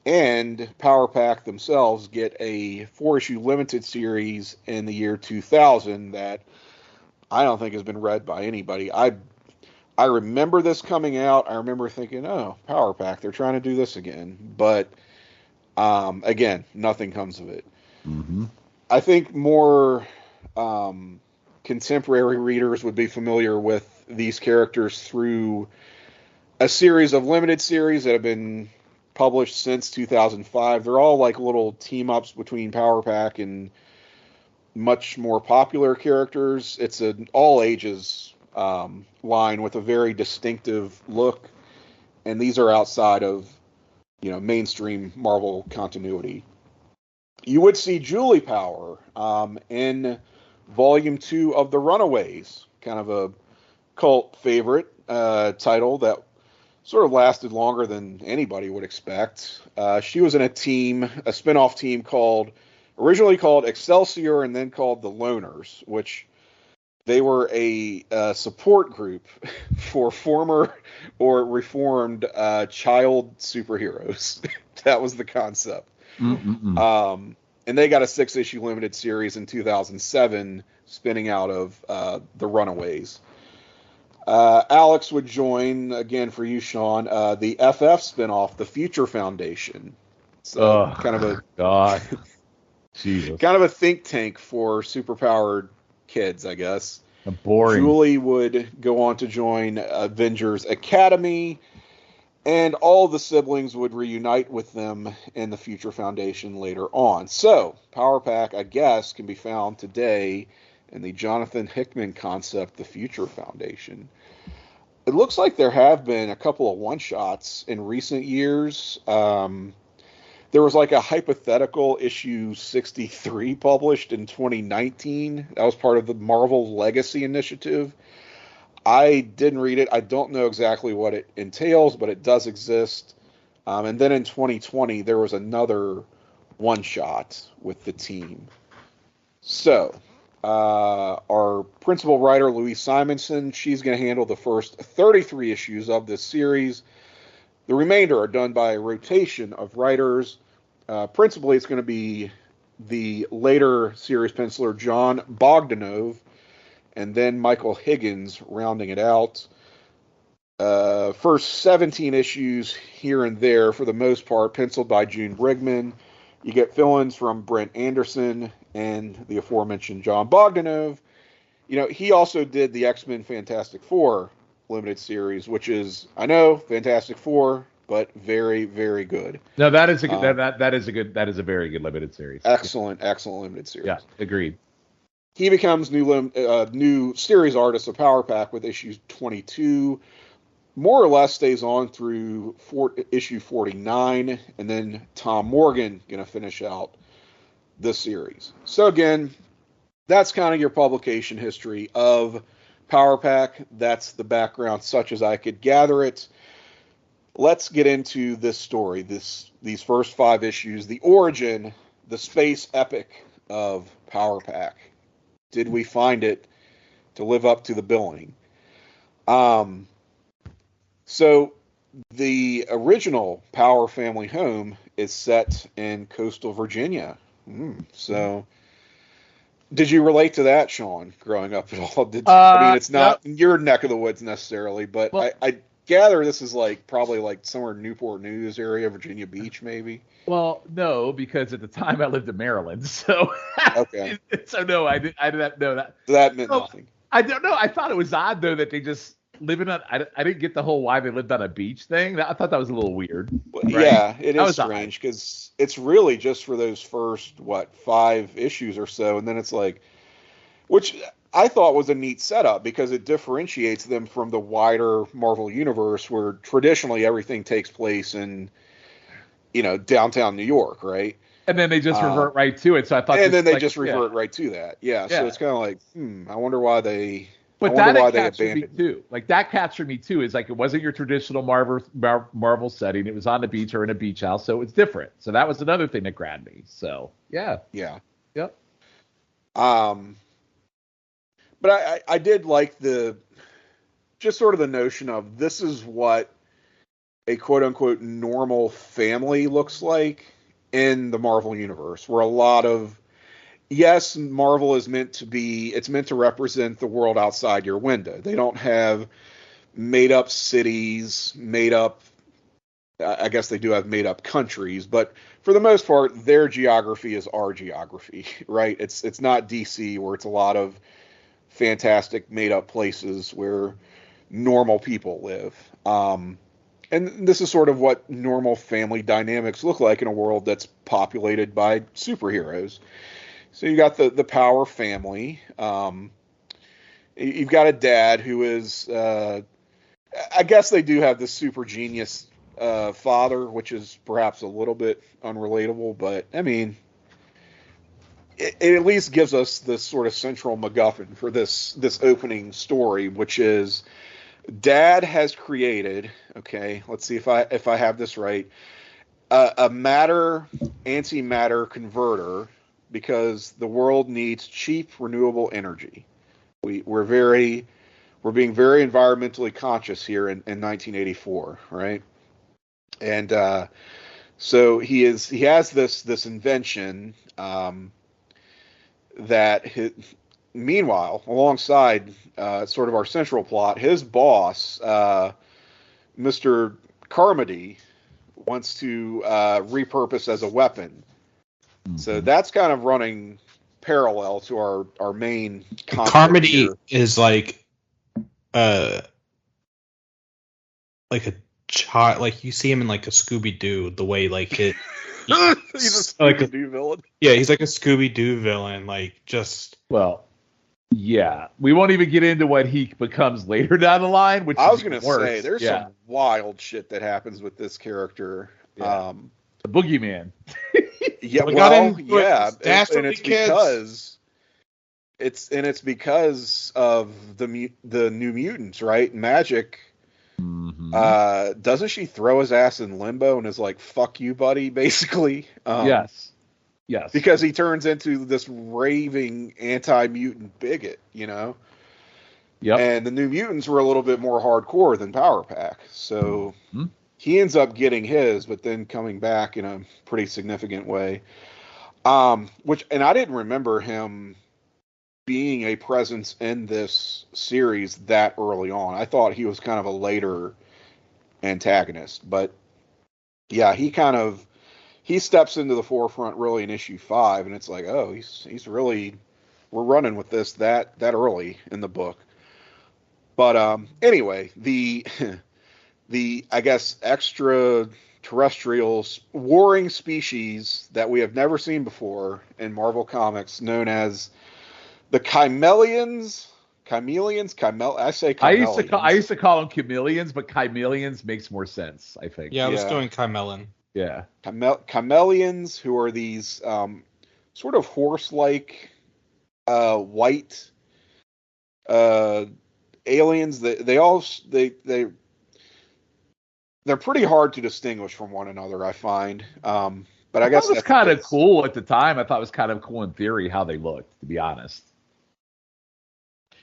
And Power Pack themselves get a 4-issue limited series in the year 2000 that I don't think has been read by anybody. I remember this coming out. I remember thinking, oh, Power Pack, they're trying to do this again. But, again, nothing comes of it. Mm-hmm. I think more contemporary readers would be familiar with these characters through a series of limited series that have been published since 2005. They're all like little team-ups between Power Pack and much more popular characters. It's an all-ages line with a very distinctive look, and these are outside of, mainstream Marvel continuity. You would see Julie Power in Volume 2 of The Runaways, kind of a cult favorite title that sort of lasted longer than anybody would expect. She was in a spin-off team originally called Excelsior and then called the Loners, which they were a support group for former or reformed child superheroes. That was the concept. And they got a 6-issue limited series in 2007 spinning out of The Runaways. Alex would join, again for you, Sean, the FF spinoff, the Future Foundation. So kind of a God. Jesus. Kind of a think tank for superpowered kids, I guess. Boring. Julie would go on to join Avengers Academy, and all the siblings would reunite with them in the Future Foundation later on. So, Power Pack, I guess, can be found today in the Jonathan Hickman concept, the Future Foundation. It looks like there have been a couple of one-shots in recent years. There was like a hypothetical issue 63 published in 2019. That was part of the Marvel Legacy Initiative. I didn't read it. I don't know exactly what it entails, but it does exist. And then in 2020, there was another one-shot with the team. So, our principal writer, Louise Simonson, she's going to handle the first 33 issues of this series. The remainder are done by a rotation of writers. Principally, it's going to be the later series penciler John Bogdanove, and then Michael Higgins rounding it out. First 17 issues here and there, for the most part, penciled by June Brigman. You get fill-ins from Brent Anderson and the aforementioned John Bogdanove. He also did the X-Men Fantastic Four limited series, which is, I know, Fantastic Four, but very, very good. No, that is a good. That is a very good limited series. Excellent limited series. Yeah, agreed. He becomes new series artist of Power Pack with issue 22. More or less stays on through issue 49, and then Tom Morgan going to finish out this series. So again, that's kind of your publication history of Power Pack. That's the background such as I could gather it. Let's get into this story, these first 5 issues, the origin, the space epic of Power Pack. Did we find it to live up to the billing? So the original Power family home is set in coastal Virginia. So Did you relate to that, Sean, growing up at all? I mean, it's not Yep. your neck of the woods necessarily, but Well, I gather this is probably somewhere Newport News area, Virginia Beach, maybe. well, no, because at the time I lived in Maryland, so Okay, so no, I didn't know that. so that meant No, nothing. I don't know. I thought it was odd though that they just living on. I didn't get the whole why they lived on a beach thing. I thought that was a little weird. Well, Right? yeah, it That is was odd. strange because it's really just for those first 5 issues or so, and then it's which I thought was a neat setup because it differentiates them from the wider Marvel universe where traditionally everything takes place in downtown New York, right? And then they just revert right to it. So I thought, and then they like, just revert right to that. Yeah, so it's kind of I wonder why they. But I wonder why that they captured me abandoned. too. Like that captured me too. Is like it wasn't your traditional Marvel setting. It was on the beach or in a beach house, so it's different. So that was another thing that grabbed me. So yeah. Yep. But I did like just sort of the notion of this is what a quote unquote normal family looks like in the Marvel universe, where a lot of yes, Marvel is meant to represent the world outside your window. They don't have made up cities, I guess they do have made up countries, but for the most part, their geography is our geography, right? It's not DC where it's a lot of fantastic made up places where normal people live. And this is sort of what normal family dynamics look like in a world that's populated by superheroes. So you got the Power family. You've got a dad who is, I guess they do have this super genius father, which is perhaps a little bit unrelatable, but I mean, it at least gives us this sort of central MacGuffin for this opening story, which is Dad has created. Okay, let's see if I have this right. A matter antimatter converter because the world needs cheap renewable energy. We're being very environmentally conscious here in 1984, right? And so he has this invention. Meanwhile, alongside sort of our central plot, his boss, Mr. Carmody, wants to repurpose as a weapon. Mm-hmm. So that's kind of running parallel to our main conflict. Carmody is like a child, like you see him in like a Scooby-Doo, the way like it. He's a Scooby-Doo villain. Yeah, he's like a Scooby-Doo villain, like just. Well, yeah, we won't even get into what he becomes later down the line. Which I was going to say, there's some wild shit that happens with this character. Yeah. The boogeyman. Yeah, and it's because of the New Mutants, right? Magic. Mm-hmm. Doesn't she throw his ass in limbo and is like, "Fuck you, buddy," basically? Yes. Because he turns into this raving anti-mutant bigot, Yep. And the New Mutants were a little bit more hardcore than Power Pack, so he ends up getting his, but then coming back in a pretty significant way. And I didn't remember him being a presence in this series that early on. I thought he was kind of a later antagonist, but yeah, he steps into the forefront really in issue 5, and it's like, oh, he's really, we're running with this that early in the book. But anyway, the I guess extraterrestrials, warring species that we have never seen before in Marvel Comics, known as the Chimelians. I say Chimelians. I used to call them chameleons, but chameleons makes more sense, I think. Yeah, I was doing Chimelin. Yeah. Chimelians, who are these sort of horse-like white aliens. They're pretty hard to distinguish from one another, I find. But I guess it was kind of cool at the time. I thought it was kind of cool in theory how they looked, to be honest.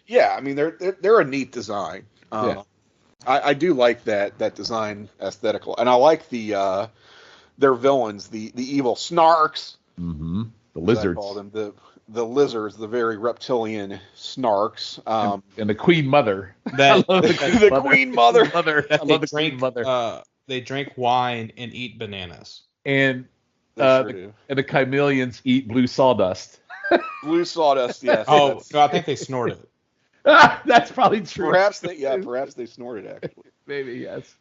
Yeah, I mean they're a neat design. I do like that design aesthetical, and I like their villains, the evil snarks. Mm-hmm. The lizards. I call them the lizards, the very reptilian snarks, and the Queen Mother. That I love the Queen Mother. I love the Queen Mother. They drink wine and eat bananas. And Sure the chameleons eat blue sawdust. blue sawdust. Yes. Oh no, I think they snort it. That's probably true. Perhaps they snorted actually. Maybe yes.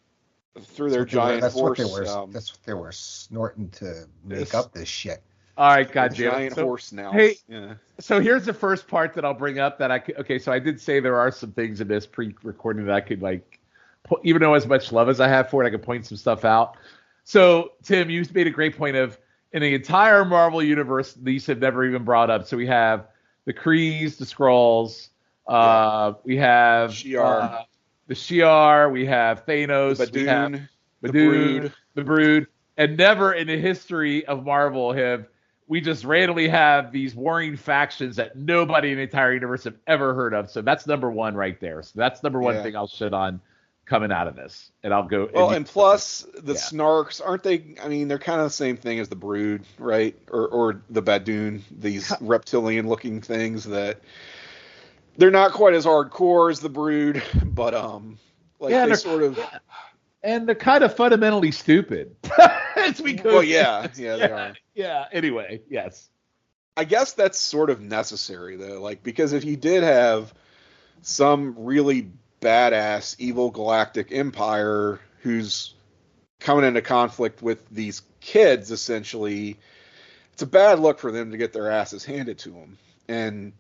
Through their giant horse. That's what they were snorting to make up this shit. All right, goddamn. Giant horse now. Hey, yeah. So here's the first part that I'll bring up that I could. Okay, so I did say there are some things in this pre-recording that I could even though as much love as I have for it, I could point some stuff out. So Tim, you made a great point of in the entire Marvel universe, these have never even brought up. So we have the Krees, the Skrulls, we have Shi'ar. The Shi'ar, we have Thanos, Badoon, we have the Brood, and never in the history of Marvel we just randomly have these warring factions that nobody in the entire universe have ever heard of. So that's number one right there. So that's number one thing I'll shit on coming out of this. And I'll go. Well, and plus the Snarks, aren't they? I mean, they're kind of the same thing as the Brood, right? Or the Badoon, these reptilian looking things that they're not quite as hardcore as the Brood, but they sort of. And they're kind of fundamentally stupid. As we go. Well, they are. Yeah. Anyway, yes. I guess that's sort of necessary though, because if you did have some really badass evil galactic empire who's coming into conflict with these kids, essentially, it's a bad look for them to get their asses handed to them. And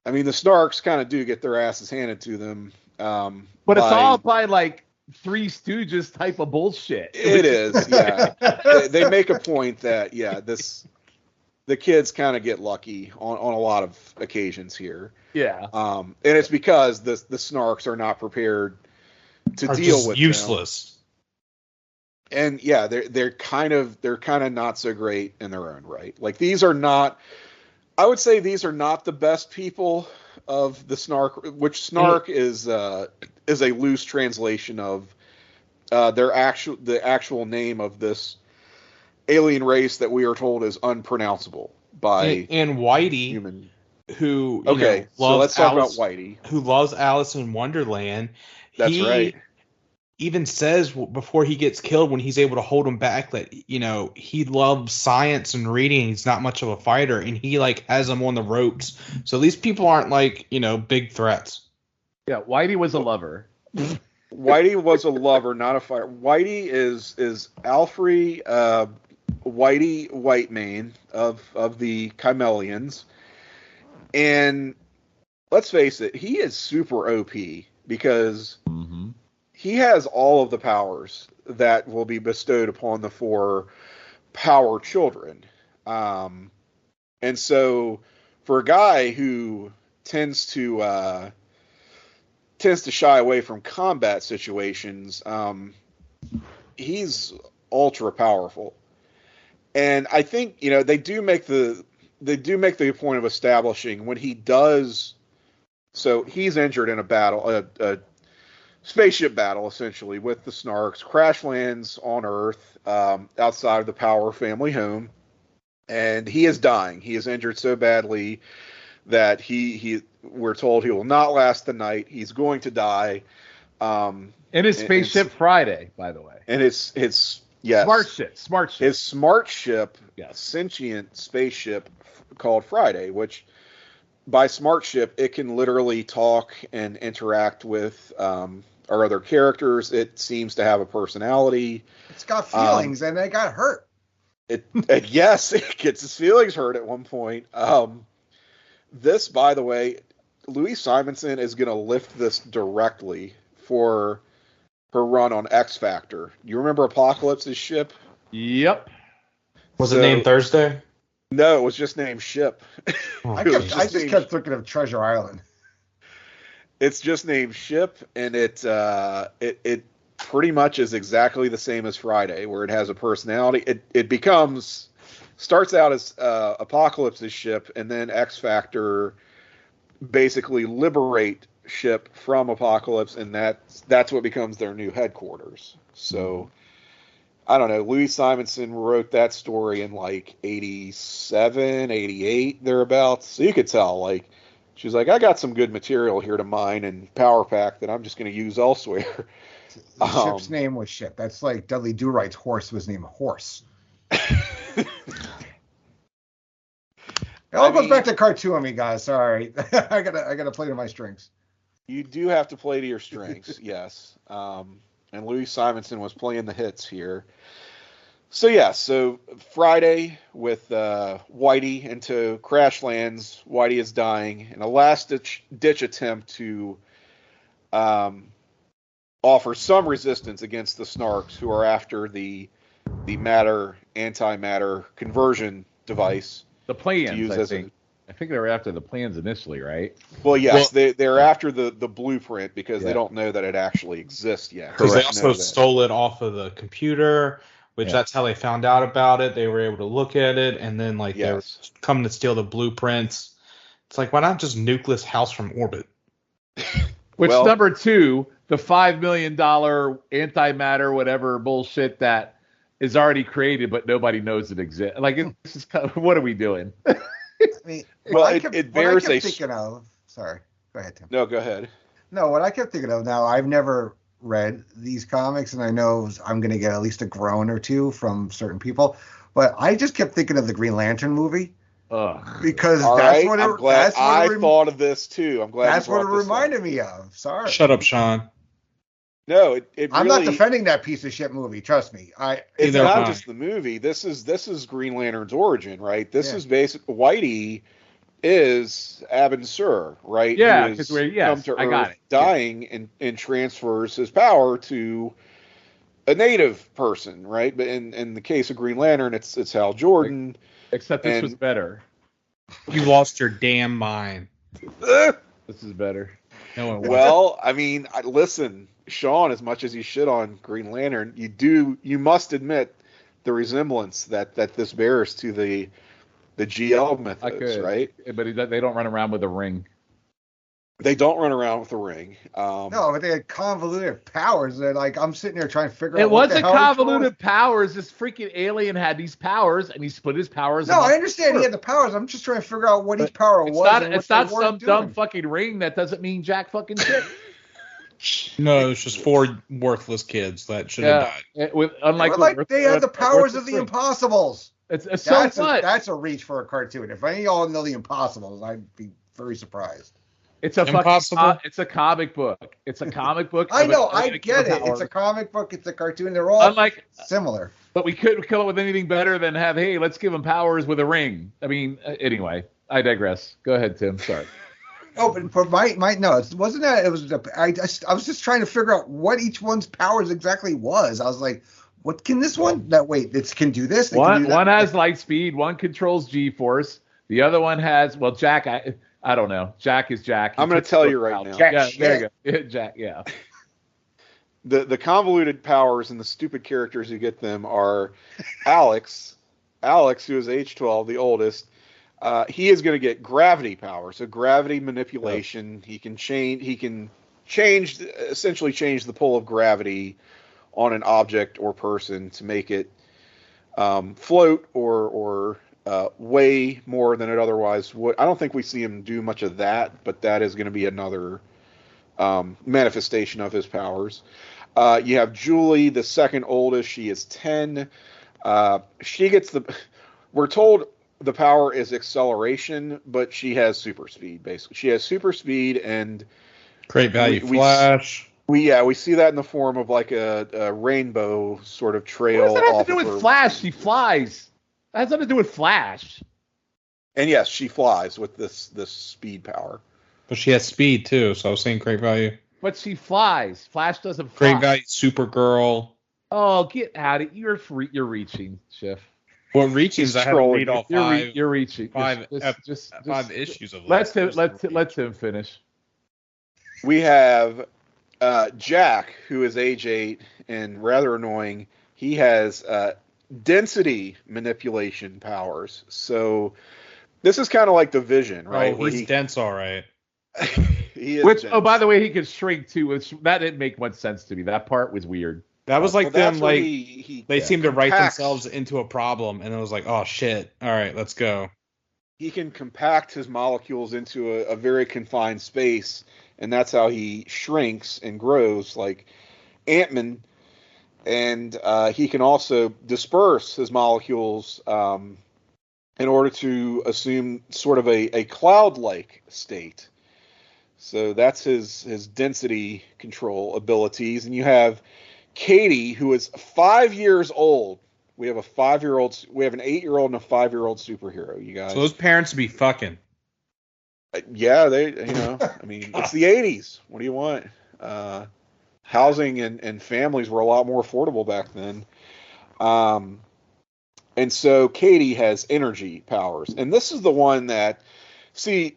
I mean, the Snarks kind of do get their asses handed to them. But it's all by Three Stooges type of bullshit. It is, yeah. They make a point that, the kids kind of get lucky on a lot of occasions here. Yeah. And it's because the Snarks are not prepared to deal with useless. Them. And they're kind of not so great in their own right. These are not. I would say these are not the best people of the Snark, which Snark is a loose translation of the actual name of this alien race that we are told is unpronounceable by and Whitey, human. Who so let's talk about Whitey, who loves Alice in Wonderland. That's right. Even says before he gets killed, when he's able to hold him back, that he loves science and reading. He's not much of a fighter, and he has him on the ropes. So these people aren't big threats. Yeah, Whitey was a lover. Whitey was a lover, not a fighter. Whitey is Alfre Whitey Whitemane of the Chameleons, and let's face it, he is super OP because. Mm-hmm. He has all of the powers that will be bestowed upon the 4 power children. And so for a guy who tends to shy away from combat situations, he's ultra powerful. And I think, they do make the point of establishing when he does. So he's injured in a battle, a spaceship battle, essentially, with the Snarks, crash lands on Earth, outside of the Power family home, and he is dying. He is injured so badly that we're told he will not last the night. He's going to die. In his spaceship Friday, by the way. And his smart ship. His smart ship, yes. Sentient spaceship called Friday, which by smart ship, it can literally talk and interact with our other characters. It seems to have a personality. It's got feelings, and it got hurt. Yes, it gets its feelings hurt at one point. This, by the way, Louise Simonson is going to lift this directly for her run on X Factor. You remember Apocalypse's ship? Yep. Was it named Thursday? No, it was just named Ship. I just kept thinking of Treasure Island. It's just named Ship, and it pretty much is exactly the same as Friday, where it has a personality. It starts out as Apocalypse's ship, and then X Factor basically liberate Ship from Apocalypse, and that's what becomes their new headquarters. So I don't know, Louise Simonson wrote that story in like 87, 88, thereabouts. So you could tell, like, she's like, I got some good material here to mine and power pack that I'm just going to use elsewhere. The ship's name was Ship. That's like Dudley Do-Right's horse was named Horse. It all goes back to cartoon, me guys. Sorry, I gotta play to my strengths. You do have to play to your strengths, yes. And Louise Simonson was playing the hits here. So yeah, so Friday with Whitey into crash lands. Whitey is dying in a last ditch attempt to offer some resistance against the Snarks, who are after the matter antimatter conversion device. The plans, I think. I think they were after the plans initially, right? Well, yes, they're after the blueprint because they don't know that it actually exists yet. Because they also stole it off of the computer, which that's how they found out about it. They were able to look at it, and then they were coming to steal the blueprints. It's like, why not just nuke this house from orbit? Which, number two, the $5 million antimatter, whatever bullshit that is already created, but nobody knows it exists. Like, this is kind of, what are we doing? I mean, it bears a. Sorry, go ahead, Tim. No, go ahead. No, what I kept thinking of. Now, I've never read these comics, and I know I'm going to get at least a groan or two from certain people. But I just kept thinking of the Green Lantern movie. Because that's what I thought of this too. I'm glad that's what it reminded me of. Sorry. Shut up, Sean. No, it really, I'm not defending that piece of shit movie. Trust me. It's not just the movie. This is Green Lantern's origin, right? This is basically Whitey is Abin Sur, right? Yeah, because come to Earth dying and transfers his power to a native person, right? But in the case of Green Lantern, it's Hal Jordan. Except this was better. You lost your damn mind. This is better. No, well, I mean, listen, Sean, as much as you shit on Green Lantern, you must admit the resemblance that this bears to the GL mythos, right? But they don't run around with a ring. They don't run around with a ring. No, but they had convoluted powers. They're like, I'm sitting here trying to figure out. It wasn't convoluted powers. This freaking alien had these powers, and he split his powers. No, I understand he had the powers. I'm just trying to figure out what each power was. It's not some dumb fucking ring that doesn't mean jack fucking shit. No, it's just 4 worthless kids that should have died. They had the powers of the Impossibles. That's a reach for a cartoon. If any of y'all know the Impossibles, I'd be very surprised. It's a it's a comic book. It's a comic book. I know, I get it. It's a comic book. It's a cartoon. They're all similar. But we couldn't come up with anything better than let's give them powers with a ring. I mean, anyway, I digress. Go ahead, Tim. Sorry. Oh, but for my no, it wasn't that. It was I was just trying to figure out what each one's powers exactly was. I was like, what can this one? This can do this. One has light speed. One controls G-force. The other one has Jack. I don't know. Jack is Jack. I'm going to tell you right now. There you go. Jack, yeah. The convoluted powers and the stupid characters who get them are Alex, who is age 12, the oldest. He is going to get gravity power. So gravity manipulation. He can essentially change the pull of gravity on an object or person to make it float or way more than it otherwise would. I don't think we see him do much of that, but that is going to be another manifestation of his powers. You have Julie, the second oldest. She is 10. She gets we're told the power is acceleration, but she has super speed, basically. She has super speed and great value flash. We see that in the form of like a rainbow sort of trail. What does that have to do with Flash? She flies. That has nothing to do with Flash. And yes, she flies with this speed power. But she has speed too, so I was saying great value. But she flies. Flash doesn't fly. Great value, Supergirl. Oh, get out of it. You're reaching, Schiff. Well, reaching is I have to read all 5. You're reaching. 5 issues of let Tim finish. We have Jack, who is age 8 and rather annoying. He has density manipulation powers. So this is kind of like the Vision, right? Oh, he's dense, all right. He is dense. By the way, he could shrink too. That didn't make much sense to me. That part was weird. That was like Well, them, that's where like he they seemed to write compacts- themselves into a problem, and it was like, oh shit, all right, let's go. He can compact his molecules into a very confined space, and that's how he shrinks and grows like Ant-Man. And he can also disperse his molecules in order to assume sort of a cloud-like state. So that's his density control abilities. And you have Katie, who is 5 years old. We have an 8-year-old and a 5-year-old superhero, you guys. So those parents be fucking. Yeah, I mean, it's the 80s. What do you want? Housing and families were a lot more affordable back then. And so Katie has energy powers. And this is the one that, see,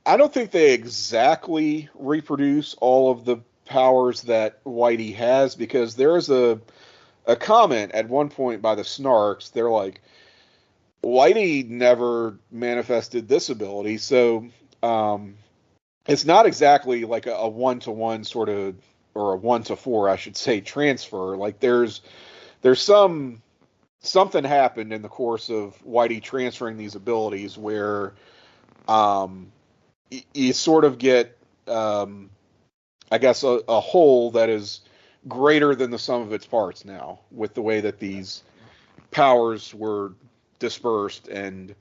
I don't think they exactly reproduce all of the powers that Whitey has, because there is a comment at one point by the Snarks. They're like, Whitey never manifested this ability, so it's not exactly like a 1-to-1 sort of, or a 1-to-4, I should say, transfer. Like there's something happened in the course of Whitey transferring these abilities where you sort of get, I guess, a whole that is greater than the sum of its parts now, with the way that these powers were dispersed and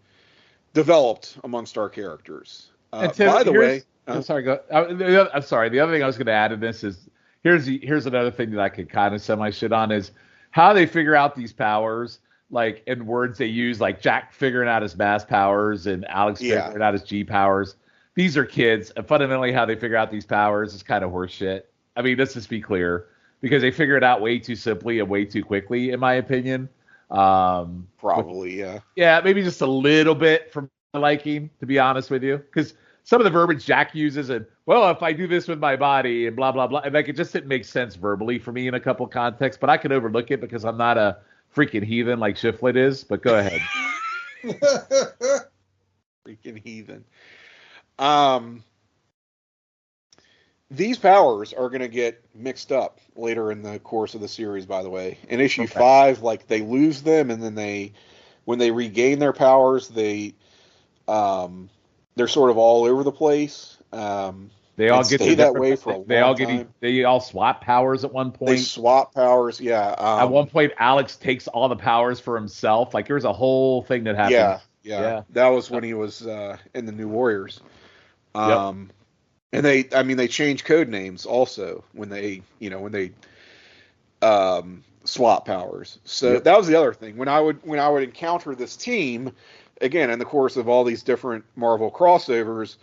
developed amongst our characters. Tim, by the way, I'm sorry. I'm sorry. The other thing I was going to add to this is here's another thing that I could kind of semi shit on is how they figure out these powers, like in words they use, like Jack figuring out his mass powers and Alex figuring out his G powers. These are kids, and fundamentally how they figure out these powers is kind of horseshit. I mean, let's just be clear, because they figure it out way too simply and way too quickly, in my opinion. Probably, yeah. Yeah, maybe just a little bit for my liking, to be honest with you, because some of the verbiage Jack uses, and well, if I do this with my body and blah blah blah, and like it just didn't make sense verbally for me in a couple contexts, but I could overlook it because I'm not a freaking heathen like Shiflet is. But go ahead. Freaking heathen. These powers are going to get mixed up later in the course of the series, by the way. In issue 5, like, they lose them, and then when they regain their powers, they're sort of all over the place. They all get stay that way for a long time. They all swap powers at one point. They swap powers, yeah. At one point, Alex takes all the powers for himself. Like, there's a whole thing that happened. Yeah. That was when he was in the New Warriors. Yep. And they change code names also when they swap powers. So that was the other thing. When I would encounter this team, again, in the course of all these different Marvel crossovers,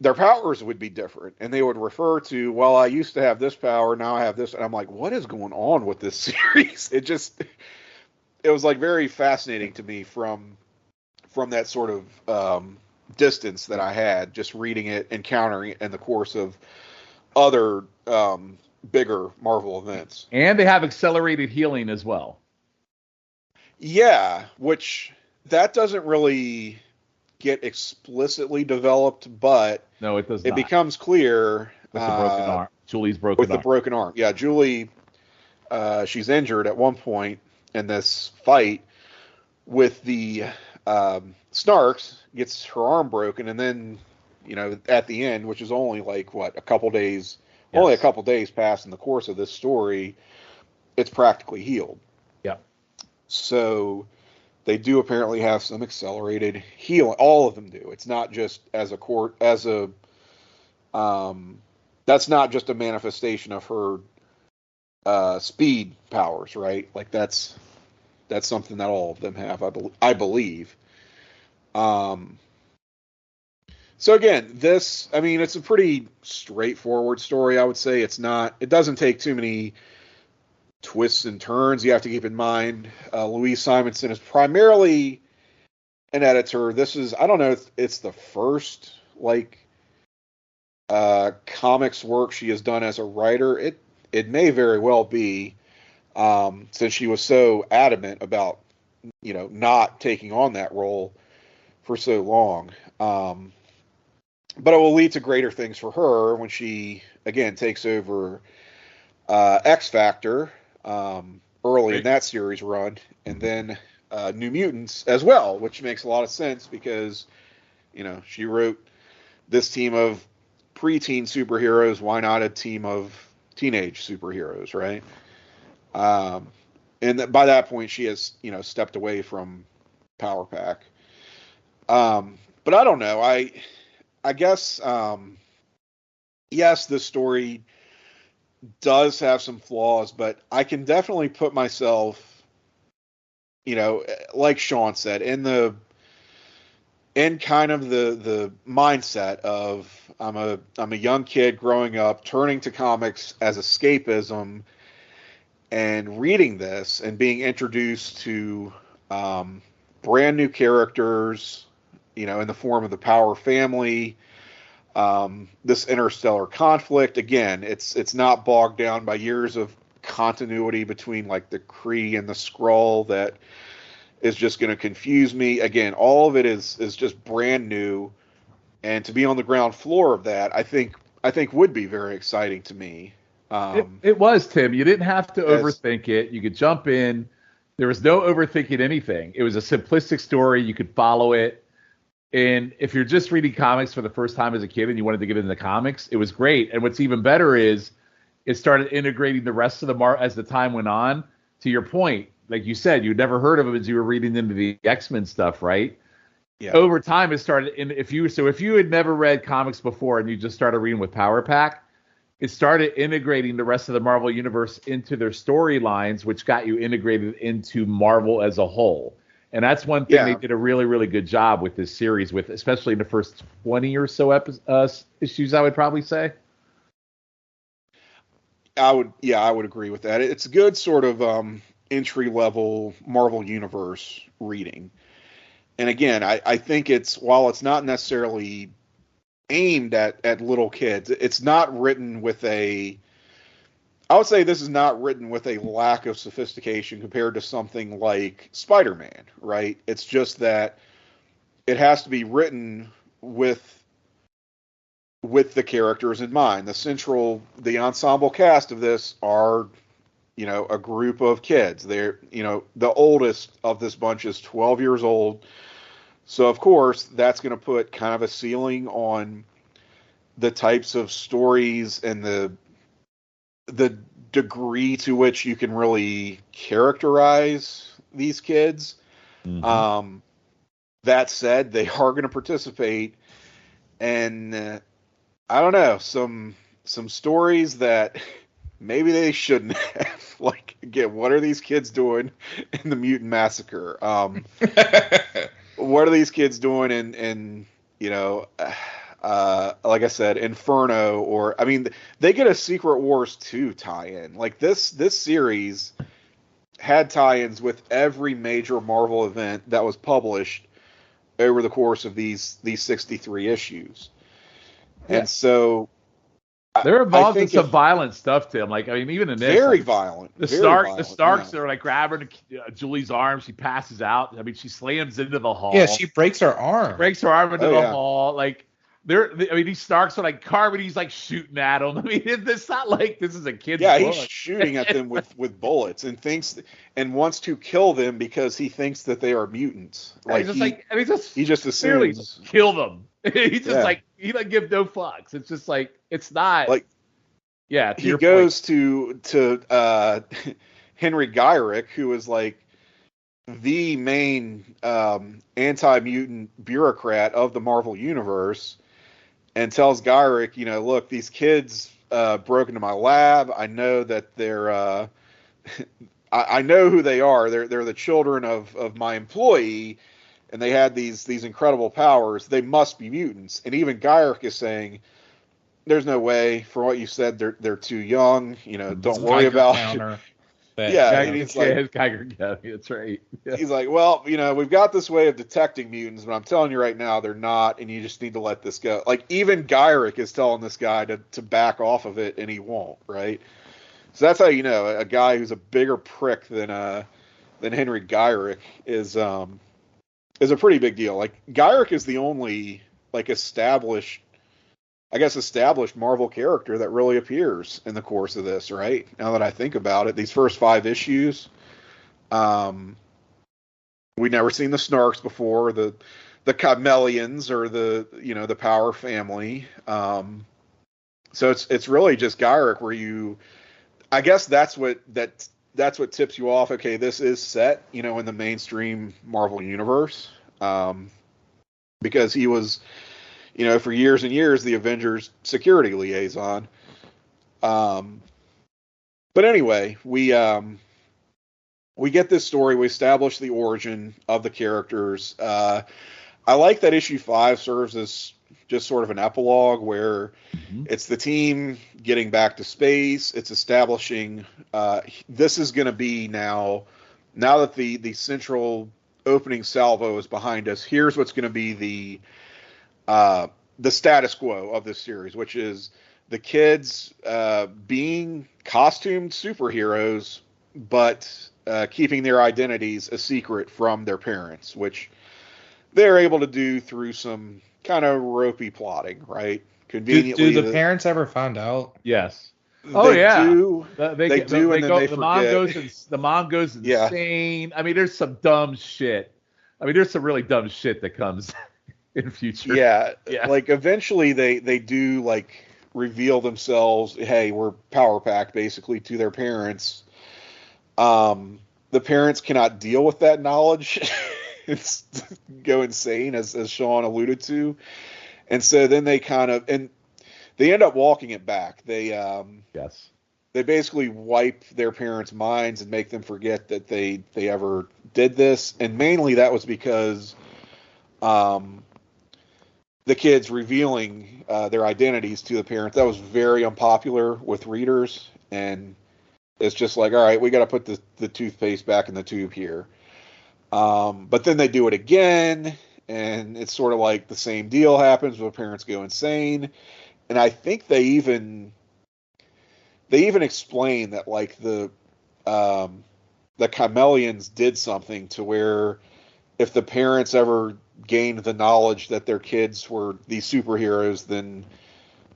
their powers would be different, and they would refer to, well, I used to have this power, now I have this, and I'm like, what is going on with this series? It was like very fascinating to me from that sort of distance that I had, just reading it, encountering it in the course of other bigger Marvel events. And they have accelerated healing as well. Yeah, which that doesn't really get explicitly developed, but no, it does not. It becomes clear with the broken arm. Julie's broken arm. With the broken arm. Yeah, Julie, she's injured at one point in this fight with the Snarks, gets her arm broken, and then, at the end, which is only like, a couple days, only a couple days passed in the course of this story, it's practically healed. Yeah. So they do apparently have some accelerated healing. All of them do. It's not just that's not just a manifestation of her speed powers, right? Like that's something that all of them have, I believe. So again, it's a pretty straightforward story, I would say. It doesn't take too many twists and turns. You have to keep in mind, Louise Simonson is primarily an editor. I don't know if it's the first, comics work she has done as a writer. It may very well be, since she was so adamant about, not taking on that role for so long. But it will lead to greater things for her when she, again, takes over X Factor, early in that series run, and then New Mutants as well, which makes a lot of sense because, she wrote this team of preteen superheroes. Why not a team of teenage superheroes, right? And by that point, she has, stepped away from Power Pack. But I don't know. I guess, yes, this story does have some flaws, but I can definitely put myself, like Sean said, in kind of the mindset of I'm a young kid growing up, turning to comics as escapism, and reading this and being introduced to brand new characters, in the form of the Power family. This interstellar conflict, again, it's not bogged down by years of continuity between like the Kree and the Skrull that is just going to confuse me. Again, all of it is just brand new, and to be on the ground floor of that, I think would be very exciting to me. It was, Tim. You didn't have to overthink it. You could jump in. There was no overthinking anything. It was a simplistic story. You could follow it. And if you're just reading comics for the first time as a kid and you wanted to get into the comics, it was great. And what's even better is it started integrating the rest of as the time went on. To your point, like you said, you'd never heard of them as you were reading into the X-Men stuff, right? Yeah. Over time, it started. If you had never read comics before and you just started reading with Power Pack, it started integrating the rest of the Marvel universe into their storylines, which got you integrated into Marvel as a whole. And that's one thing they did a really, really good job with this series, with especially in the first 20 or so issues, I would probably say. I would agree with that. It's a good sort of entry-level Marvel Universe reading. And again, I think while it's not necessarily aimed at little kids, it's not written with I would say this is not written with a lack of sophistication compared to something like Spider-Man, right? It's just that it has to be written with the characters in mind. The ensemble cast of this are, a group of kids. They're, the oldest of this bunch is 12 years old. So, of course, that's going to put kind of a ceiling on the types of stories and the degree to which you can really characterize these kids. Mm-hmm. That said, they are going to participate, and I don't know, some stories that maybe they shouldn't have. Like, again, what are these kids doing in the Mutant Massacre? What are these kids doing in like I said, Inferno, or they get a Secret Wars 2 tie-in. Like this series had tie-ins with every major Marvel event that was published over the course of these 63 issues. Yeah. And so they're involved in some violent stuff, Tim. Like, even in this, very violent. The Starks are like grabbing Julie's arm. She passes out. She slams into the hall. Yeah, she breaks her arm. Into the hall. Like, these Starks are like carving. He's like shooting at them. It's not like this is a kid's book. He's shooting at them with bullets and wants to kill them because he thinks that they are mutants. Like he just assumes kill them. He's just like he doesn't give no fucks. It's just like it's not like he goes to Henry Gyrick, who is like the main anti-mutant bureaucrat of the Marvel Universe, and tells Gyrick, look, these kids broke into my lab. I know that they're I know who they are. They're the children of my employee, and they had these incredible powers. They must be mutants. And even Gyrick is saying, there's no way. For what you said, they're too young. Don't worry about it. He's like, that's right. Yeah. He's like, well, we've got this way of detecting mutants, but I'm telling you right now, they're not, and you just need to let this go. Like, even Gyrick is telling this guy to back off of it, and he won't, right? So that's how you know a guy who's a bigger prick than Henry Gyrick is a pretty big deal. Like, Gyrick is the only established I guess, established Marvel character that really appears in the course of this, right? Now that I think about it, these first 5 issues, we'd never seen the Snarks before, the Chameleons, or the Power family. So it's really just Gyrick, where I guess that's what tips you off. Okay, this is set, in the mainstream Marvel universe, because he was, for years and years, the Avengers security liaison. But anyway, we get this story. We establish the origin of the characters. I like that issue 5 serves as just sort of an epilogue, where it's the team getting back to space. It's establishing this is going to be now that the central opening salvo is behind us. Here's what's going to be the status quo of this series, which is the kids being costumed superheroes, but keeping their identities a secret from their parents, which they're able to do through some kind of ropey plotting, right? Conveniently, do the parents ever find out? Yes. They yeah. do. They do, and then they forget. The mom goes Yeah. insane. I mean, there's some dumb shit. I mean, there's some really dumb shit that comes in future. Yeah. Yeah. Like, eventually they do, like, reveal themselves. Hey, we're power packed, basically, to their parents. The parents cannot deal with that knowledge. It's go insane, as Sean alluded to. And so then they they end up walking it back. They basically wipe their parents' minds and make them forget that they ever did this. And mainly that was because the kids revealing their identities to the parents, that was very unpopular with readers. And it's just like, all right, we got to put the toothpaste back in the tube here. But then they do it again, and it's sort of like the same deal happens where parents go insane. And I think they even explain that, like, the Chameleons did something to where if the parents ever gained the knowledge that their kids were these superheroes, then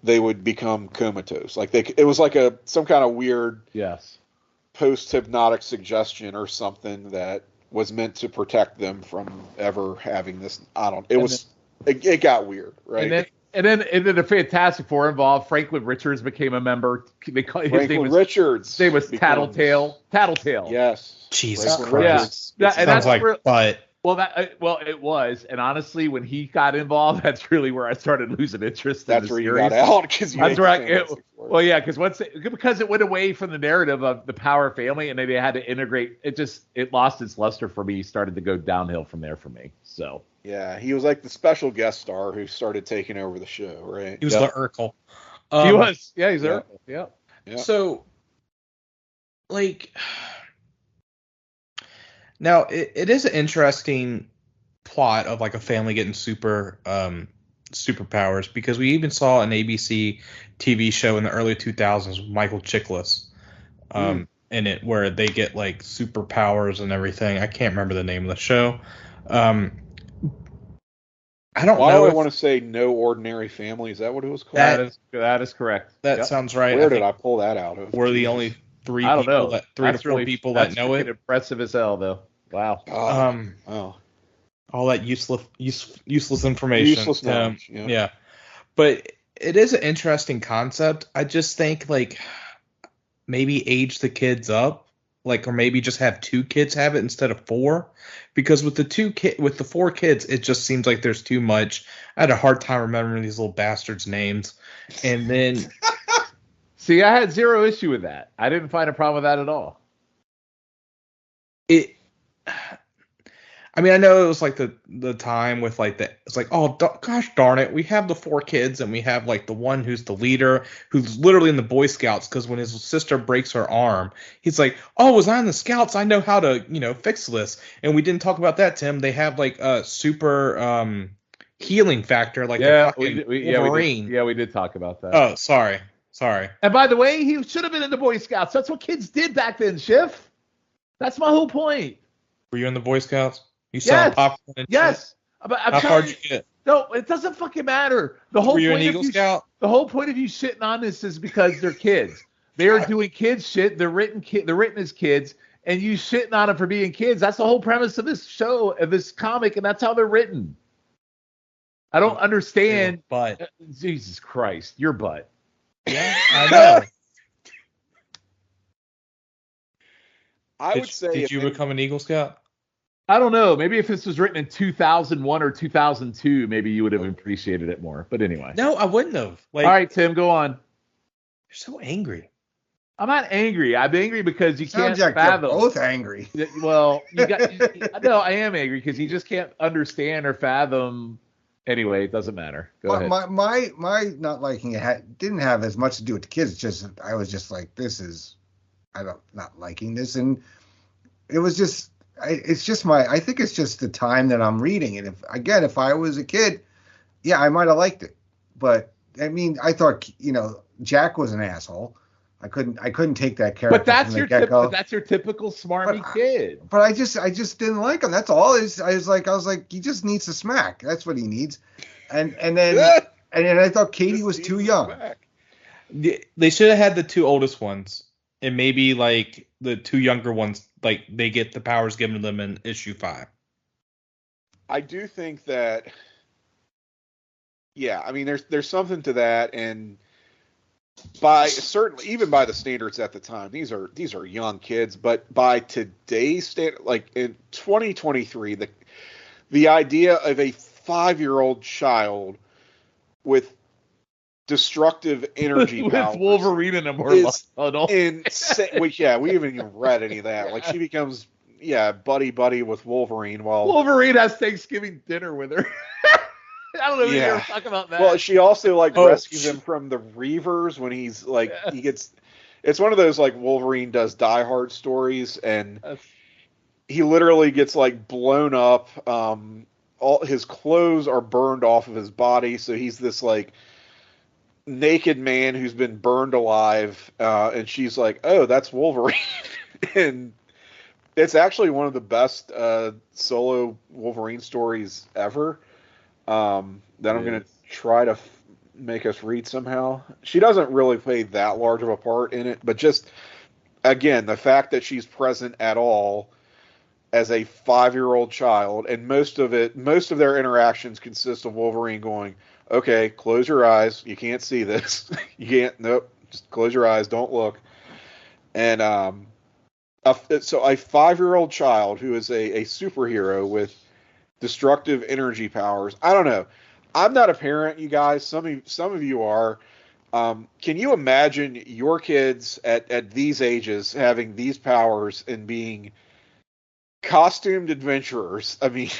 they would become comatose. Like, it was like some kind of weird post-hypnotic suggestion or something that was meant to protect them from ever having this. It got weird, right? And then the Fantastic Four involved. Franklin Richards became a member. Richards. His name was Tattletale. Tattletale. Yes. Jesus Christ. Yeah. And sounds like butt. Well, it was. And honestly, when he got involved, that's really where I started losing interest. That's where you got out, because because it went away from the narrative of the Power family, and they had to integrate. It lost its luster for me. Started to go downhill from there for me. So yeah, he was like the special guest star who started taking over the show, right? He was the Urkel. He was. Yeah, he's Urkel. Yeah. So, like, now it is an interesting plot of, like, a family getting superpowers, because we even saw an ABC TV show in the early 2000s with Michael Chiklis in it, where they get, like, superpowers and everything. I can't remember the name of the show. I don't know. I want to say No Ordinary Family. Is that what it was called? That is correct. That sounds right. Where did I pull that out of? We're the only three to four people that know it. Impressive as hell, though. Wow. All that useless information. Useless knowledge. Yeah. But it is an interesting concept. I just think, like, maybe age the kids up, like, or maybe just have 2 kids have it instead of 4, because with the 4 kids, it just seems like there's too much. I had a hard time remembering these little bastards' names, and then see, I had zero issue with that. I didn't find a problem with that at all. I mean, I know it was like the time with, like, it's like, oh gosh darn it, we have the 4 kids, and we have, like, the one who's the leader, who's literally in the Boy Scouts, because when his sister breaks her arm, he's like, oh, was I in the Scouts? I know how to, fix this. And we didn't talk about that, Tim. They have, like, a super healing factor, like the fucking Wolverine. We did talk about that. Oh, sorry. And by the way, he should have been in the Boy Scouts. That's what kids did back then, Schiff. That's my whole point. Were you in the Boy Scouts? You saw popcorn and yes. How far did you get? No, it doesn't fucking matter. The whole Were you point an of Eagle Scout? The whole point of you shitting on this is because they're kids. They are doing kids shit. They're written as kids, and you shitting on them for being kids. That's the whole premise of this show, of this comic, and that's how they're written. I don't understand. But Jesus Christ, your butt. yeah, I know. would say, did you become an Eagle Scout? I don't know. Maybe if this was written in 2001 or 2002, maybe you would have appreciated it more. But anyway. No, I wouldn't have. All right, Tim, go on. You're so angry. I'm not angry. I'm angry because you Sounds can't like you're fathom. both angry. Well, no, I am angry because you just can't understand or fathom. Anyway, it doesn't matter. Go ahead. My not liking it didn't have as much to do with the kids. It's just I was just like, not liking this, and it was just. I think it's just the time that I'm reading it. If I was a kid, yeah, I might have liked it. But I mean, I thought, Jack was an asshole. I couldn't take that character. But that's your typical smarmy kid. But I just didn't like him. That's all. I was like, he just needs to smack. That's what he needs. And then I thought Katie was too young. They should have had the two oldest ones, and maybe like the two younger ones, like they get the powers given to them in issue 5. I do think that, yeah, I mean, there's something to that, and even by the standards at the time, these are young kids, but by today's standard, like in 2023, the idea of a 5-year-old child with destructive energy with powers Wolverine and him is insane. We haven't even read any of that. Like, she becomes buddy with Wolverine while Wolverine has Thanksgiving dinner with her. I don't know if you ever talk about that. Well, she also rescues him from the Reavers when he's like he gets. It's one of those like Wolverine does Die Hard stories, and he literally gets blown up. All his clothes are burned off of his body, so he's this naked man who's been burned alive, and she's like, "Oh, that's Wolverine," and it's actually one of the best solo Wolverine stories ever. That I'm going to try to make us read somehow. She doesn't really play that large of a part in it, but just again, the fact that she's present at all as a 5-year-old child, and most of their interactions consist of Wolverine going, "Okay, close your eyes. You can't see this. You can't. Nope. Just close your eyes. Don't look." And so a 5-year-old child who is a superhero with destructive energy powers. I don't know. I'm not a parent, you guys. Some of you are. Can you imagine your kids at these ages having these powers and being costumed adventurers? I mean,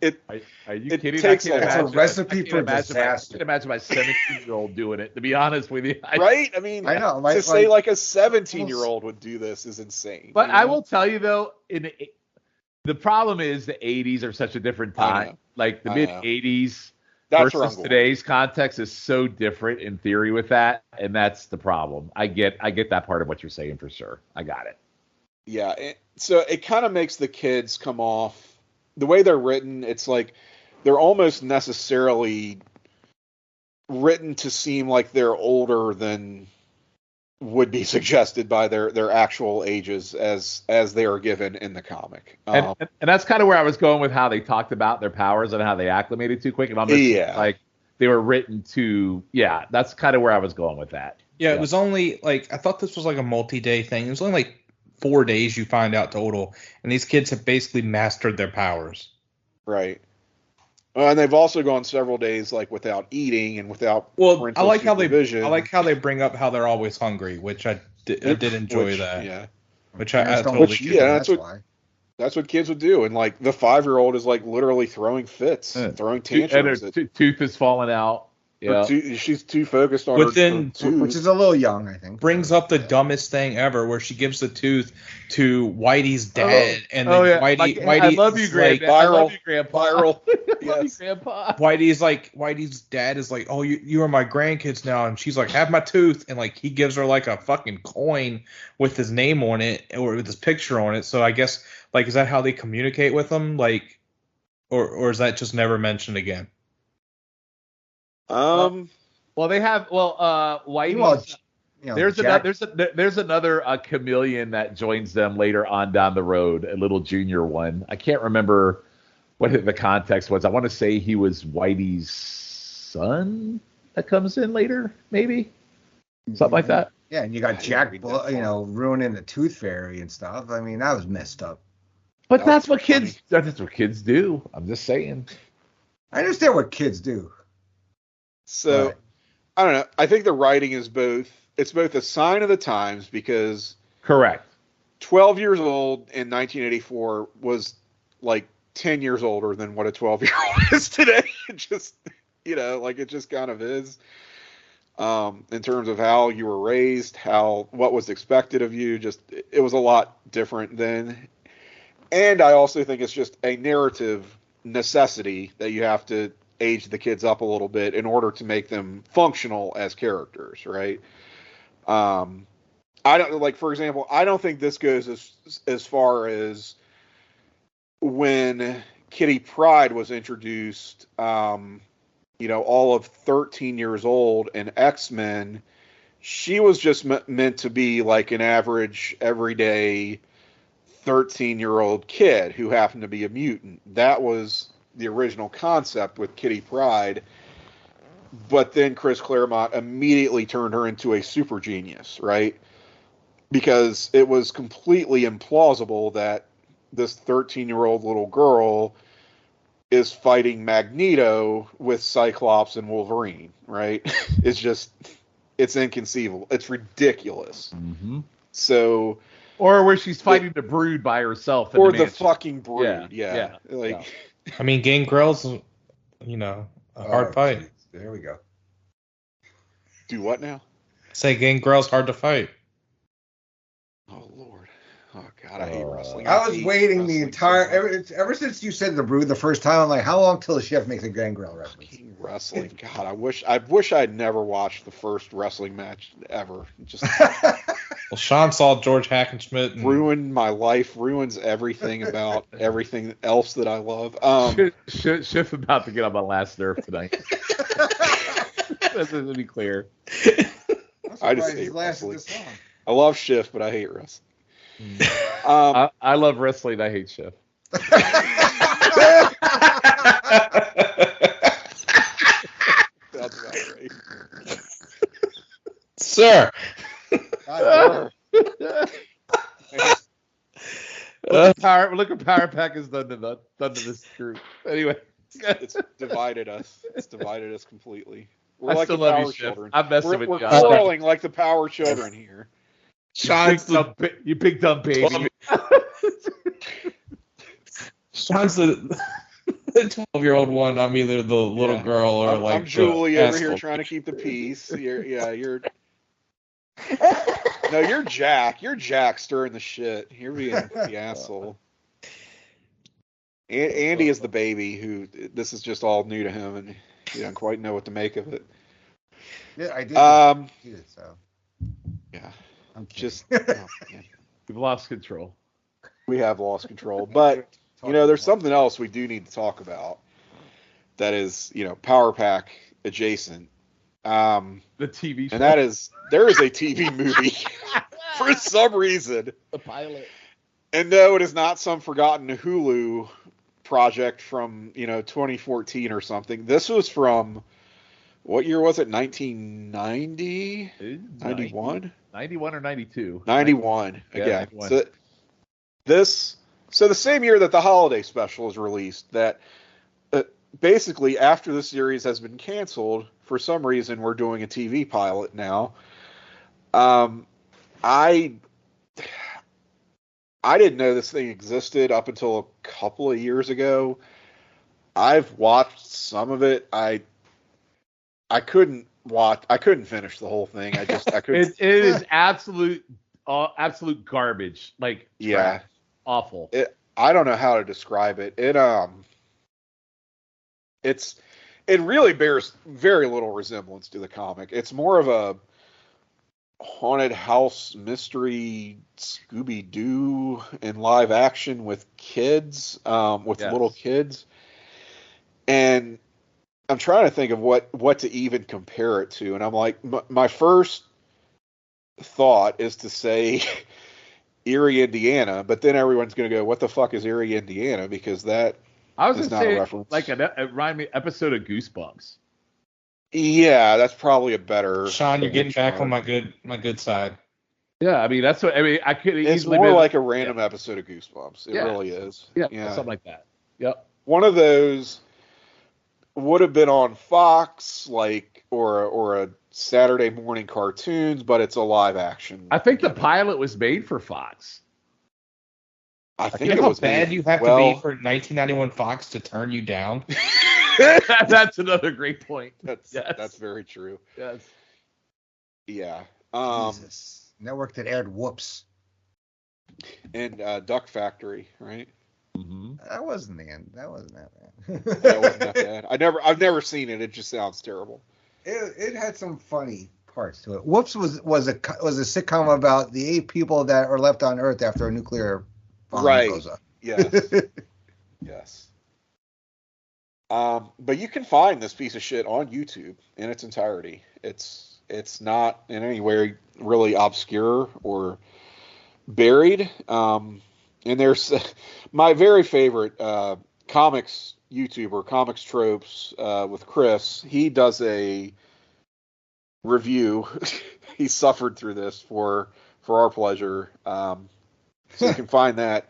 Are you kidding? It's a recipe for disaster. I can imagine my 17-year-old doing it, to be honest with you. Right? I mean, I know. To say a 17-year-old would do this is insane. But I will tell you, though, the problem is the 80s are such a different time. Like the mid-80s versus today's context is so different in theory with that, and that's the problem. I get that part of what you're saying for sure. I got it. Yeah, so it kind of makes the kids come off, the way they're written, it's like they're almost necessarily written to seem like they're older than would be suggested by their actual ages as they are given in the comic. And that's kind of where I was going with how they talked about their powers and how they acclimated too quick. And almost like they were written to, that's kind of where I was going with that. Yeah, it was only I thought this was like a multi-day thing. It was only 4 days you find out total, and these kids have basically mastered their powers. Right. And they've also gone several days without eating and without I like supervision. how they bring up how they're always hungry, which I did enjoy that. Yeah. Which I totally get. That's what kids would do, and the 5-year-old is literally throwing fits, throwing tantrums. And her tooth is falling out. Yeah, she's too focused on her tooth, which is a little young, I think. Brings up the dumbest thing ever, where she gives the tooth to Whitey's dad, and then Whitey, I love you, Grandpa. I love you, Grandpa. Viral. Love you, Grandpa. Whitey's dad is like, "Oh, you are my grandkids now," and she's like, "Have my tooth," and he gives her a fucking coin with his name on it or with his picture on it. So I guess is that how they communicate with them? or is that just never mentioned again? Well, they have. Whitey. Well, you know, There's another chameleon that joins them later on down the road, a little junior one. I can't remember what the context was. I want to say he was Whitey's son that comes in later, maybe something like that. Yeah, and you got Jack, ruining the Tooth Fairy and stuff. I mean, that was messed up. But that's what kids. That's what kids do. I'm just saying. I understand what kids do. So, I don't know. I think the writing is both. It's both a sign of the times because correct. 12 years old in 1984 was like 10 years older than what a 12-year-old is today. It just, it just kind of is. In terms of how you were raised, what was expected of you, it was a lot different then. And I also think it's just a narrative necessity that you have to age the kids up a little bit in order to make them functional as characters, right? I don't for example, I don't think this goes as far as when Kitty Pryde was introduced, all of 13 years old in X-Men. She was just meant to be like an average, everyday 13-year-old kid who happened to be a mutant. That was the original concept with Kitty Pryde. But then Chris Claremont immediately turned her into a super genius, right? Because it was completely implausible that this 13-year-old little girl is fighting Magneto with Cyclops and Wolverine, right? It's inconceivable. It's ridiculous. Mm-hmm. So, or where she's fighting the Brood by herself, or the fucking Brood, yeah. I mean, Gangrel's, a hard fight. Geez. There we go. Do what now? Say Gangrel's hard to fight. Oh Lord. Oh God, I hate wrestling. I was waiting the entire ever since you said the Brood the first time. I'm like, how long till the chef makes a Gangrel reference? Wrestling. God, I wish I'd never watched the first wrestling match ever. Just well, Sean saw George Hackenschmidt and ruined my life, ruins everything about everything else that I love. Schiff about to get on my last nerve tonight. Let's be clear. I just hate wrestling. I love Schiff, but I hate wrestling. I love wrestling. I hate Schiff. That's about right. Sir. Look what Power Pack has done to this group. Anyway, it's divided us. It's divided us completely. We're like still the love Power you, Children. I'm messing with you. We're quarreling like the Power Children here. You big dumb baby. Sean's the 12-year-old one. I'm either the little girl or I'm Julie over here trying to keep the peace. You're No, you're Jack. You're Jack stirring the shit. You're being the asshole. Andy is the baby who this is just all new to him, and he doesn't quite know what to make of it. Yeah, I did. So. Yeah. I'm just we've lost control. We have lost control, but there's something else we do need to talk about. That is, Power Pack adjacent. The TV show. And there is a TV movie for some reason. The pilot. And no, it is not some forgotten Hulu project from 2014 or something. This was from what year was it? 1990? 91? 91 or 92? 91. Yeah, Again. 91. So the same year that the holiday special is released, that basically after the series has been canceled, for some reason we're doing a TV pilot now. I didn't know this thing existed up until a couple of years ago. I've watched some of it. I couldn't finish the whole thing. I couldn't. It is absolute garbage. Like yeah, awful. I don't know how to describe it. It really bears very little resemblance to the comic. It's more of a haunted house mystery Scooby-Doo in live action with kids, little kids. And I'm trying to think of what to even compare it to, and I'm like, my first thought is to say Erie, Indiana, but then everyone's going to go, "What the fuck is Erie, Indiana?" Because that I was is going to not a say reference. like a rhyming episode of Goosebumps. Yeah, that's probably a better. Sean, you're getting back on my good side. Yeah, I mean that's what I mean. I could It's easily more been, like a random episode of Goosebumps. It Yeah. really is. yeah, something like that. Yep. One of those would have been on Fox, like or a Saturday morning cartoons, but it's a live action. I think the pilot was made for Fox. I think You know it how was bad made- you have to well, be for 1991 Fox to turn you down? That's another great point. That's very true. Yes. Yeah. Jesus. Network that aired Whoops. And Duck Factory, right? Mm-hmm. That wasn't the end. That wasn't that bad. That wasn't that bad. I've never seen it. It just sounds terrible. It had some funny parts to it. Whoops was a sitcom about the 8 people that are left on Earth after a nuclear bomb goes up. Yes. Yes. But you can find this piece of shit on YouTube in its entirety. It's not in any way really obscure or buried. And there's my very favorite comics YouTuber, Comics Tropes, with Chris. He does a review. He suffered through this for our pleasure. So you can find that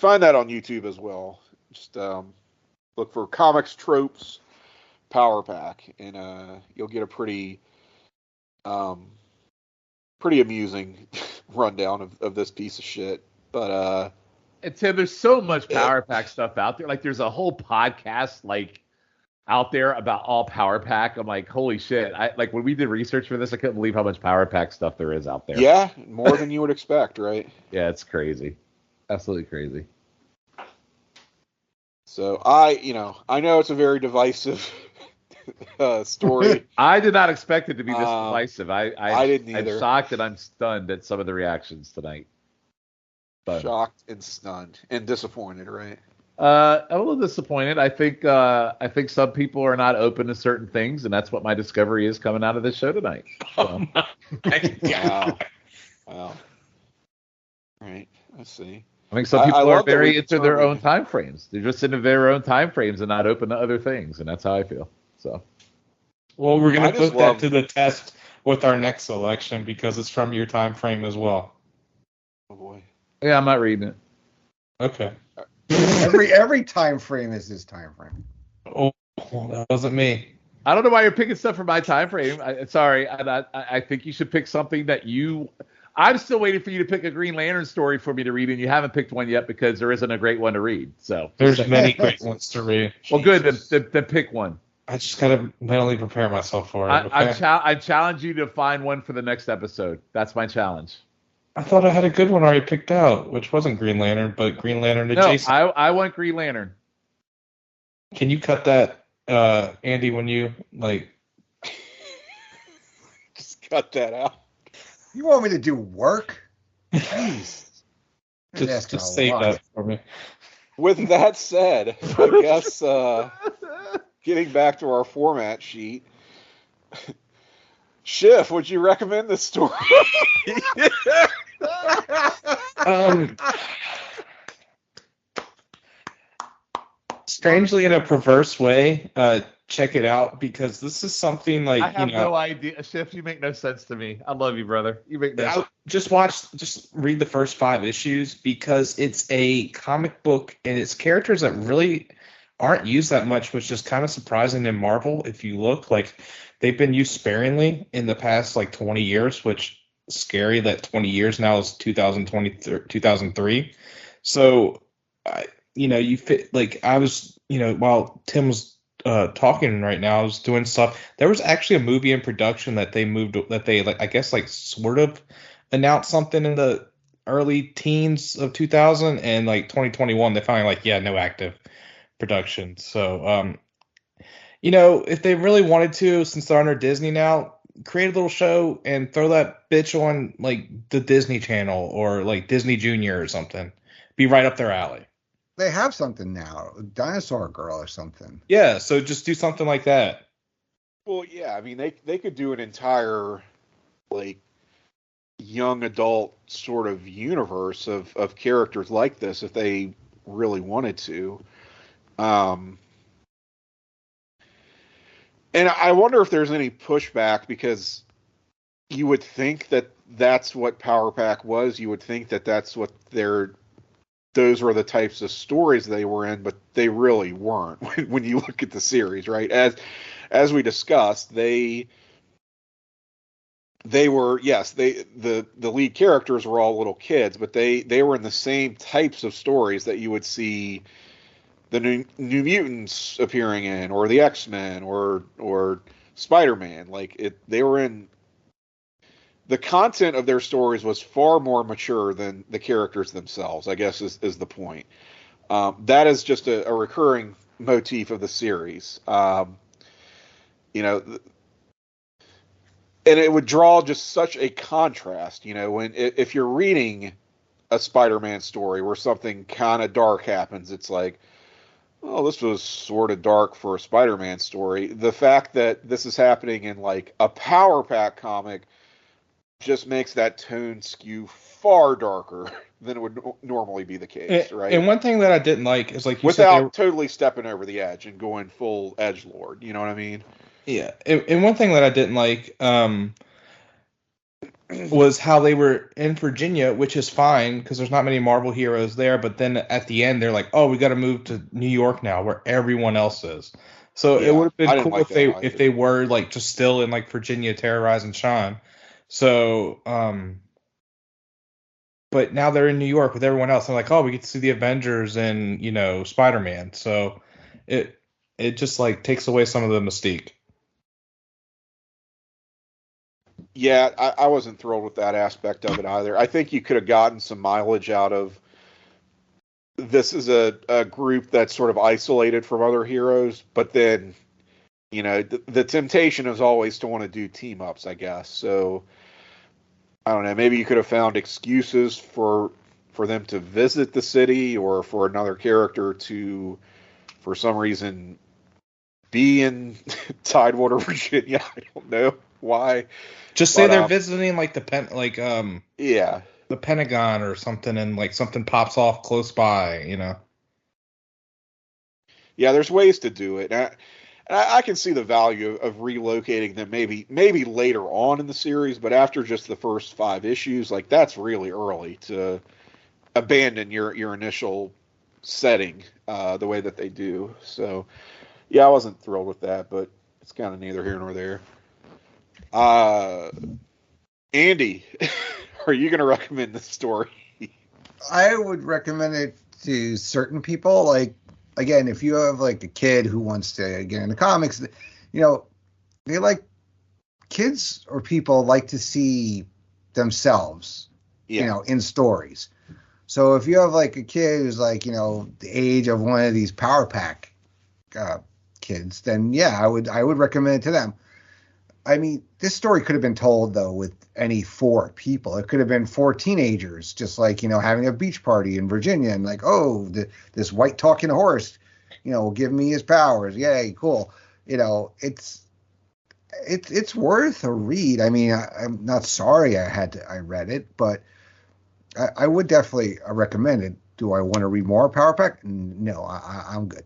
on YouTube as well. Just look for Comics Tropes Power Pack, and you'll get a pretty amusing rundown of this piece of shit. But And Tim, there's so much Power Pack stuff out there. Like there's a whole podcast like out there about all Power Pack. I'm like, holy shit. Like when we did research for this, I couldn't believe how much Power Pack stuff there is out there. yeah, more than you would expect, right? Yeah, it's crazy. Absolutely crazy. So I know it's a very divisive story. I did not expect it to be this Um, divisive. I didn't either. I'm shocked and I'm stunned at some of the reactions tonight. But, Shocked and stunned and disappointed, right? a little disappointed. I think some people are not open to certain things, and that's what my discovery is coming out of this show tonight. So. Wow. Wow. Right. I see. I think some I people are love that very we into their determined- own time frames. They're just into their own time frames and not open to other things, and that's how I feel. So, Well, we're I going to just put that love- to the test with our next selection because it's from your time frame as well. Oh boy. yeah, I'm not reading it. Okay. Every time frame is his time frame. Oh, that wasn't me. I don't know why you're picking stuff from my time frame. Sorry, I think you should pick something that you. I'm still waiting for you to pick a Green Lantern story for me to read, and you haven't picked one yet because there isn't a great one to read. So There's many great ones to read. well, good. Then pick one. I just got to mentally prepare myself for it. Okay? I challenge you to find one for the next episode. That's my challenge. I thought I had a good one already picked out, which wasn't Green Lantern, but Green Lantern adjacent. No, I want Green Lantern. Can you cut that, Andy, when you, like... Just cut that out. You want me to do work? Jeez. You're asking Just a save lot. that for me. With that said, I guess getting back to our format sheet, Schiff, would you recommend this story? Strangely, in a perverse way, check it out because this is something like I have no idea. Shift, you make no sense to me. I love you, brother. You make no sense. just read the first 5 issues because it's a comic book and it's characters that really aren't used that much, which is kind of surprising in Marvel. If you look, like they've been used sparingly in the past like 20 years, which is scary that 20 years now is 2003. So, you fit like I was, while Tim was talking right now, I was doing stuff. There was actually a movie in production that they like I guess like sort of announced something in the early teens of 2000 and like 2021 they finally like no active production. So if they really wanted to, since they're under Disney now, create a little show and throw that bitch on like the Disney Channel or like Disney Junior or something. Be right up their alley. They have something now, Dinosaur Girl or something. Yeah, so just do something like that. Well, yeah, I mean they could do an entire like young adult sort of universe of characters like this if they really wanted to. And I wonder if there's any pushback because you would think that that's what Power Pack was. You would think that that's what those were the types of stories they were in, but they really weren't when you look at the series, right? As we discussed, they were, yes, the lead characters were all little kids, but they were in the same types of stories that you would see the New Mutants appearing in, or the X-Men, or Spider-Man. They were in. The content of their stories was far more mature than the characters themselves, I guess is the point. That is just a recurring motif of the series. You know, and it would draw just such a contrast, if you're reading a Spider-Man story where something kind of dark happens, it's like, oh, this was sort of dark for a Spider-Man story. The fact that this is happening in like a Power Pack comic just makes that tone skew far darker than it would normally be the case, right? And one thing that I didn't like is like you without said totally stepping over the edge and going full edgelord. You know what I mean? Yeah, and one thing that I didn't like was how they were in Virginia, which is fine because there's not many Marvel heroes there. But then at the end, they're like, "Oh, we got to move to New York now, where everyone else is." So it would have been cool if they were like just still in like Virginia terrorizing Sean. So, but now they're in New York with everyone else. They're like, "Oh, we get to see the Avengers and Spider-Man." So it just like takes away some of the mystique. Yeah, I wasn't thrilled with that aspect of it either. I think you could have gotten some mileage out of this is a group that's sort of isolated from other heroes, but then, the temptation is always to want to do team ups, I guess. So, I don't know, maybe you could have found excuses for them to visit the city or for another character to, for some reason, be in Tidewater, Virginia. I don't know why. Just say they're visiting like the Pentagon or something, and like something pops off close by, Yeah, there's ways to do it. And I can see the value of relocating them maybe later on in the series, but after just the first 5 issues, like that's really early to abandon your initial setting the way that they do. So, yeah, I wasn't thrilled with that, but it's kind of neither here nor there. Andy, are you going to recommend this story? I would recommend it to certain people. Like, again, if you have like a kid who wants to get into comics, they like kids or people like to see themselves, in stories. So if you have like a kid who's like, the age of one of these Power Pack kids, then yeah, I would recommend it to them. I mean, this story could have been told, though, with any 4 people. It could have been 4 teenagers, just like, having a beach party in Virginia and like, oh, this white talking horse, will give me his powers. Yay, cool. It's worth a read. I mean, I'm not sorry I read it, but I would definitely recommend it. Do I want to read more Power Pack? No, I'm good.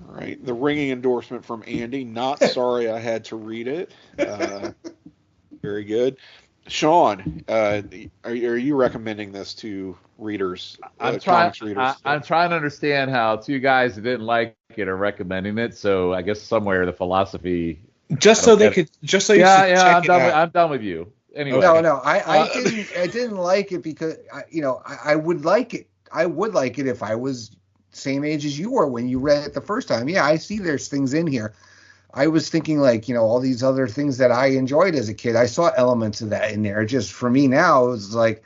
All right, the ringing endorsement from Andy. Not sorry I had to read it. Very good. Sean, are you recommending this to readers? Comics readers? I'm trying to understand how 2 guys that didn't like it are recommending it. So I guess somewhere the philosophy. Just so you check it out. I'm done with you. Anyway. No, I didn't like it because I would like it. I would like it if I was same age as you were when you read it the first time. Yeah, I see there's things in here. I was thinking like, all these other things that I enjoyed as a kid. I saw elements of that in there. Just for me now, it was like,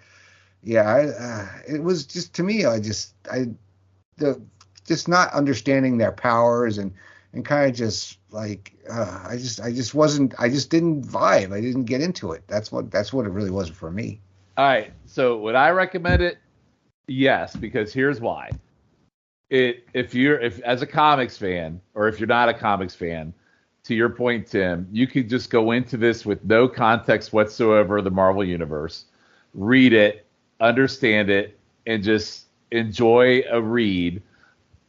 yeah, it was just, to me, just not understanding their powers and kind of just like, I just didn't vibe. I didn't get into it. That's what it really was for me. All right. So would I recommend it? Yes, because here's why. If as a comics fan, or if you're not a comics fan, to your point, Tim, you could just go into this with no context whatsoever of the Marvel universe, read it, understand it, and just enjoy a read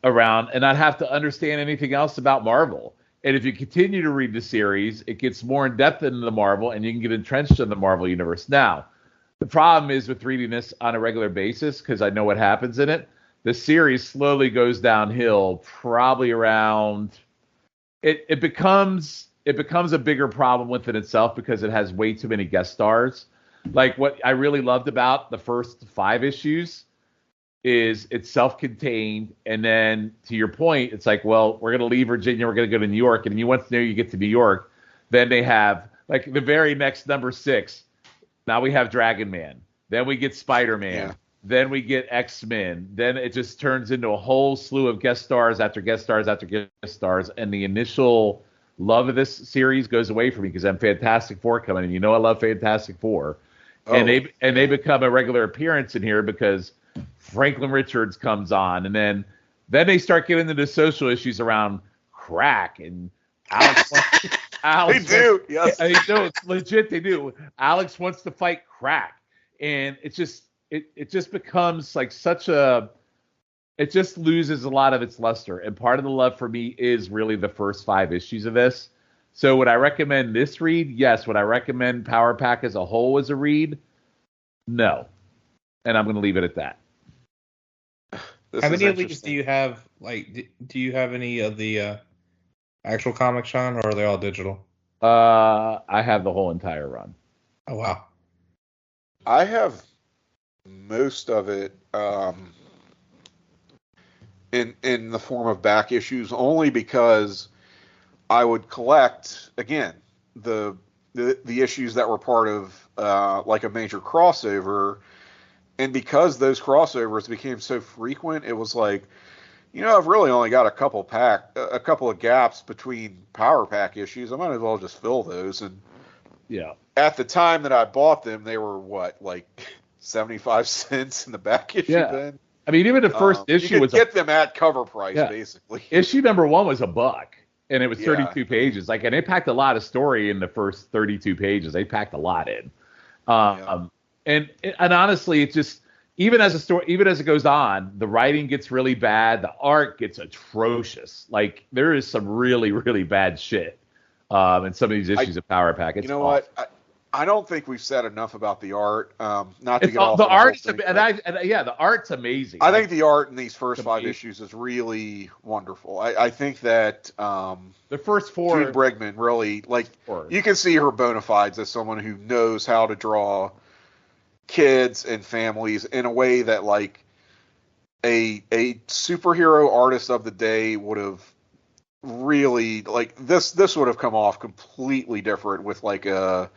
around and not have to understand anything else about Marvel. And if you continue to read the series, it gets more in depth into the Marvel, and you can get entrenched in the Marvel universe. Now, the problem is with reading this on a regular basis, because I know what happens in it, the series slowly goes downhill, probably around it becomes a bigger problem within itself because it has way too many guest stars. Like, what I really loved about the first 5 issues is it's self-contained, and then to your point, it's like, well, we're gonna leave Virginia, we're gonna go to New York, and once you get to New York, then they have like the very next number 6. Now we have Dragon Man, then we get Spider-Man. Yeah. Then we get X-Men. Then it just turns into a whole slew of guest stars after guest stars after guest stars. And the initial love of this series goes away from me because I'm Fantastic Four coming, and you know I love Fantastic Four. Oh. And they become a regular appearance in here because Franklin Richards comes on, and then they start getting into the social issues around crack and Alex. They do, yes. They do. Legit, they do. Alex wants to fight crack, and it's just. It just becomes like it just loses a lot of its luster. And part of the love for me is really the first 5 issues of this. So would I recommend this read? Yes. Would I recommend Power Pack as a whole as a read? No. And I'm going to leave it at that. How many of these do you have? Like, do you have any of the actual comics, Sean, or are they all digital? I have the whole entire run. Oh, wow. I have most of it in the form of back issues, only because I would collect again the issues that were part of like a major crossover, and because those crossovers became so frequent, it was like, I've really only got a couple of gaps between Power Pack issues. I might as well just fill those. And yeah, at the time that I bought them, they were like 75 cents in the back issue. Yeah. Then I mean, even the first issue you was could get them at cover price, basically. Issue number 1 was $1, and it was 32 Yeah. pages. Like, and they packed a lot of story in the first 32 pages. They packed a lot in. And honestly, it's just, even as it goes on, the writing gets really bad. The art gets atrocious. Like, there is some really, really bad shit in some of these issues of Power Pack. It's awful. What? I don't think we've said enough about the art. Not to get off the on art, whole thing, the art's amazing. I think the art in these first 5 issues is really wonderful. I think that the first 4, June Brigman really, like, you can see her bona fides as someone who knows how to draw kids and families in a way that, like, a superhero artist of the day would have really, like, this would have come off completely different with like a.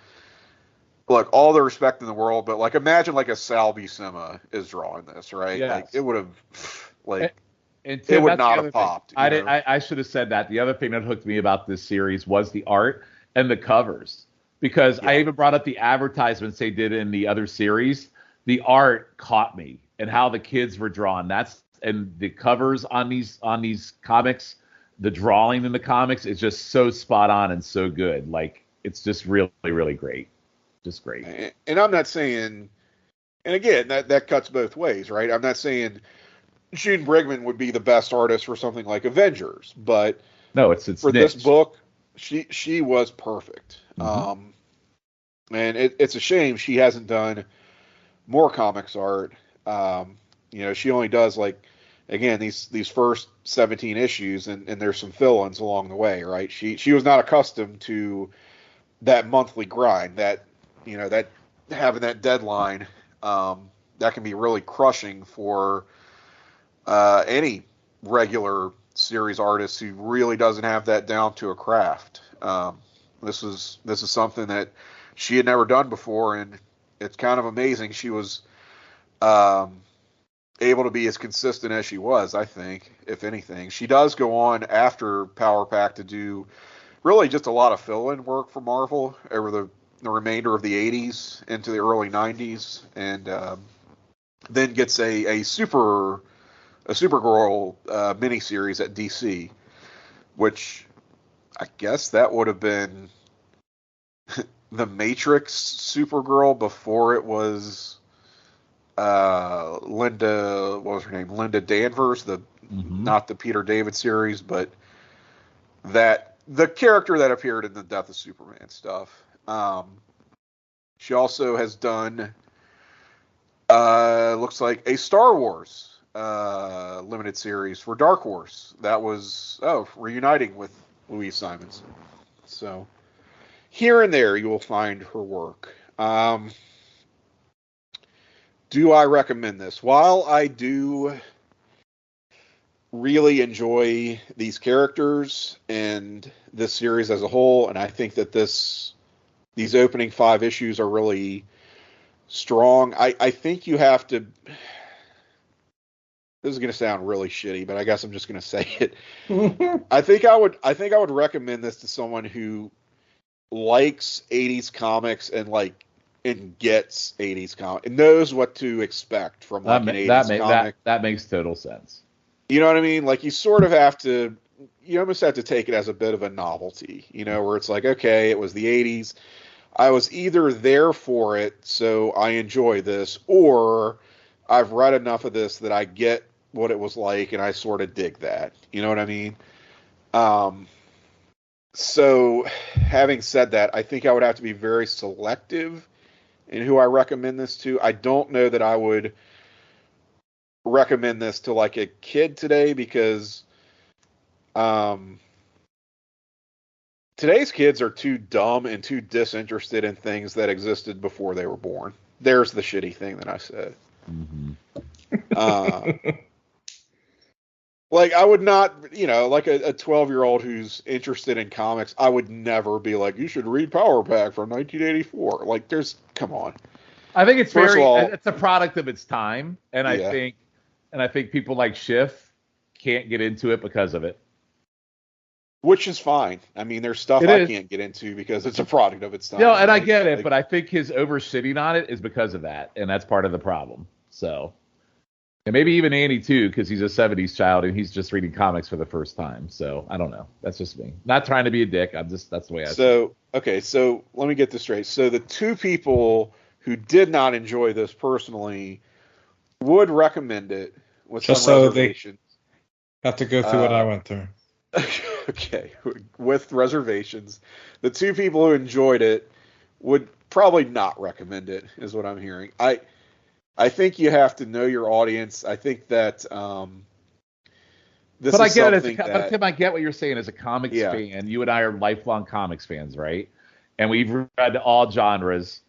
Look, all the respect in the world, but like, imagine like a Sal Buscema is drawing this, right? Yes. Like, it would have, like, and Tim, it would not have popped. I should have said that. The other thing that hooked me about this series was the art and the covers, because I even brought up the advertisements they did in the other series. The art caught me, and how the kids were drawn. And the covers on these comics, the drawing in the comics is just so spot on and so good. Like, it's just really, really great. Just great. And I'm not saying, and again, that cuts both ways, right? I'm not saying June Brigman would be the best artist for something like Avengers, but no, it's for niche. this book, she was perfect. Mm-hmm. And it's a shame she hasn't done more comics art. She only does, like, again, these first 17 issues, and there's some fill-ins along the way, right? She was not accustomed to that monthly grind, that having that deadline, that can be really crushing for any regular series artist who really doesn't have that down to a craft. This is something that she had never done before, and it's kind of amazing she was able to be as consistent as she was. I think, if anything, she does go on after Power Pack to do really just a lot of fill-in work for Marvel over the remainder of the 80s into the early 90s, and then gets a Supergirl miniseries at DC, which I guess that would have been the Matrix Supergirl before it was Linda. What was her name? Linda Danvers, not the Peter David series, but the character that appeared in the Death of Superman stuff. She also has done, looks like a Star Wars limited series for Dark Horse. That was reuniting with Louise Simonson. So here and there you will find her work. Do I recommend this? While I do really enjoy these characters and this series as a whole, and I think that these opening 5 issues are really strong, I think you have to. This is going to sound really shitty, but I guess I'm just going to say it. I think I would recommend this to someone who likes 80s comics and gets 80s comics and knows what to expect from an 80s comic. That makes total sense. You know what I mean? Like, you sort of have to, you almost have to take it as a bit of a novelty, where it's like, okay, it was the 80s. I was either there for it, so I enjoy this, or I've read enough of this that I get what it was like and I sort of dig that. You know what I mean? So having said that, I think I would have to be very selective in who I recommend this to. I don't know that I would recommend this to like a kid today, because today's kids are too dumb and too disinterested in things that existed before they were born. There's the shitty thing that I said. Like, I would not, like a 12-year-old who's interested in comics, I would never be like, you should read Power Pack from 1984. Like, come on. I think it's it's a product of its time, and I think people like Schiff can't get into it because of it. Which is fine. I mean, there's stuff I can't get into because it's a product of its time. No, and I get it, but I think his overshitting on it is because of that, and that's part of the problem. So, and maybe even Andy too, because he's a 70s child and he's just reading comics for the first time. So I don't know. That's just me. Not trying to be a dick. That's the way I see it. Okay, so let me get this straight. So the 2 people who did not enjoy this personally would recommend it with just some so reservations. They have to go through what I went through. Okay, with reservations. The 2 people who enjoyed it would probably not recommend it, is what I'm hearing. I think you have to know your audience. I think that this is something that... But Tim, I get what you're saying as a comics fan. You and I are lifelong comics fans, right? And we've read all genres.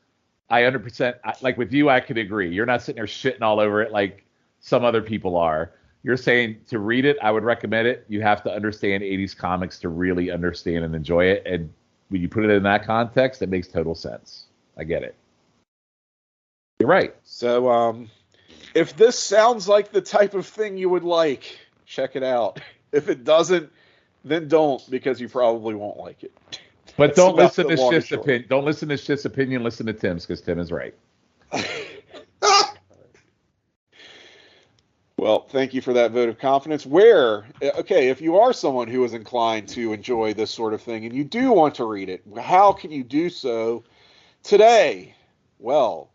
I 100%, like with you, I could agree. You're not sitting there shitting all over it like some other people are. You're saying to read it, I would recommend it. You have to understand 80s comics to really understand and enjoy it. And when you put it in that context, it makes total sense. I get it. You're right. So, if this sounds like the type of thing you would like, check it out. If it doesn't, then don't, because you probably won't like it. But don't listen to Schiff's opinion. Don't listen to Schiff's opinion. Listen to Tim's, because Tim is right. Well, thank you for that vote of confidence. If you are someone who is inclined to enjoy this sort of thing and you do want to read it, how can you do so today? Well,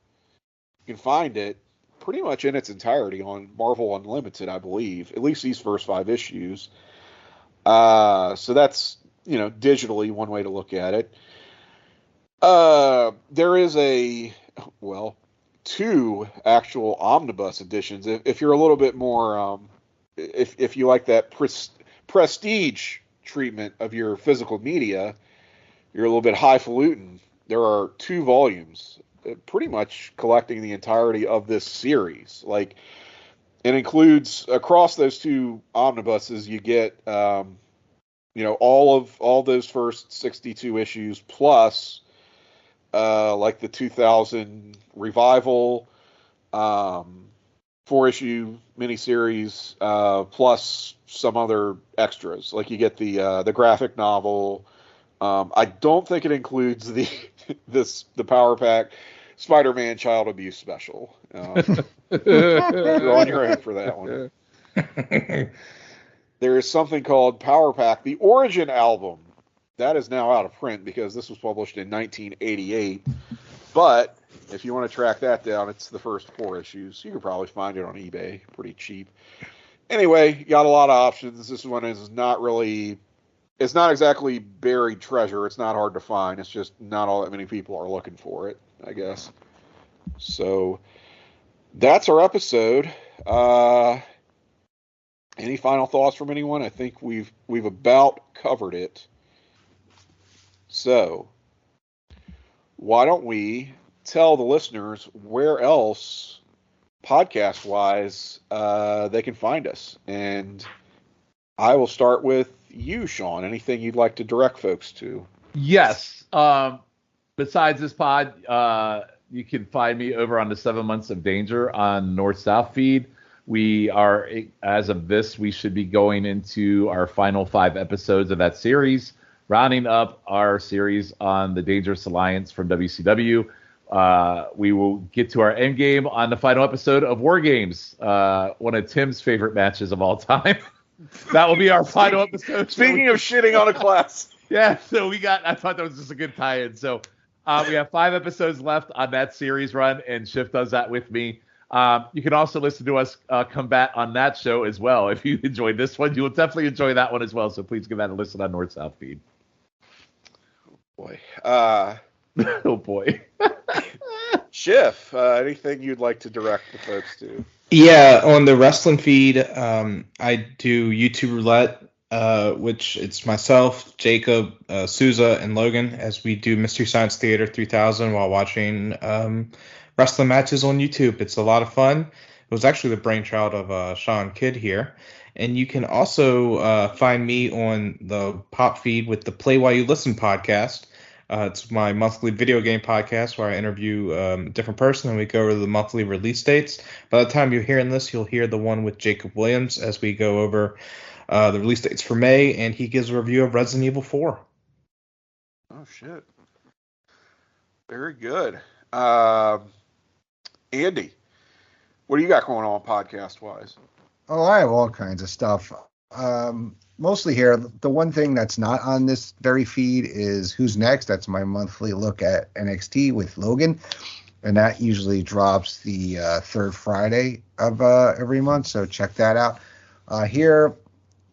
you can find it pretty much in its entirety on Marvel Unlimited, I believe, at least these first 5 issues. So that's, digitally one way to look at it. There is 2 actual omnibus editions. If you're a little bit more, if you like that prestige treatment of your physical media, you're a little bit highfalutin. There are 2 volumes, pretty much collecting the entirety of this series. Like, it includes, across those 2 omnibuses, you get, all those first 62 issues plus. Like the 2000 revival, 4-issue miniseries, plus some other extras. Like, you get the graphic novel. I don't think it includes the Power Pack Spider-Man child abuse special. You're on your own for that one. There is something called Power Pack, the Origin album. That is now out of print because this was published in 1988. But if you want to track that down, it's the first 4 issues. You can probably find it on eBay pretty cheap. Anyway, you got a lot of options. This one is not really, it's not exactly buried treasure. It's not hard to find. It's just not all that many people are looking for it, I guess. So that's our episode. Any final thoughts from anyone? I think we've about covered it. So why don't we tell the listeners where else, podcast-wise, they can find us? And I will start with you, Sean. Anything you'd like to direct folks to? Yes. Besides this pod, you can find me over on the 7 Months of Danger on North-South feed. We are, as of this, we should be going into our final 5 episodes of that series, rounding up our series on the Dangerous Alliance from WCW. We will get to our end game on the final episode of War Games, one of Tim's favorite matches of all time. That will be our final episode. Speaking of shitting on a class. Yeah, so I thought that was just a good tie-in. So we have 5 episodes left on that series run, and Schiff does that with me. You can also listen to us combat on that show as well. If you enjoyed this one, you will definitely enjoy that one as well. So please give that a listen on North-South feed. Boy. Oh, boy. Schiff, anything you'd like to direct the folks to? Yeah, on the wrestling feed, I do YouTube Roulette, which it's myself, Jacob, Souza, and Logan, as we do Mystery Science Theater 3000 while watching wrestling matches on YouTube. It's a lot of fun. It was actually the brainchild of Sean Kidd here. And you can also find me on the Pop feed with the Play While You Listen podcast. It's my monthly video game podcast where I interview a different person and we go over the monthly release dates. By the time you're hearing this, you'll hear the one with Jacob Williams as we go over the release dates for May, and he gives a review of Resident Evil 4. Oh, shit. Very good. Andy, what do you got going on podcast-wise? Oh, I have all kinds of stuff. Mostly here. The one thing that's not on this very feed is Who's Next. That's my monthly look at NXT with Logan. And that usually drops the third Friday of every month. So check that out. Here,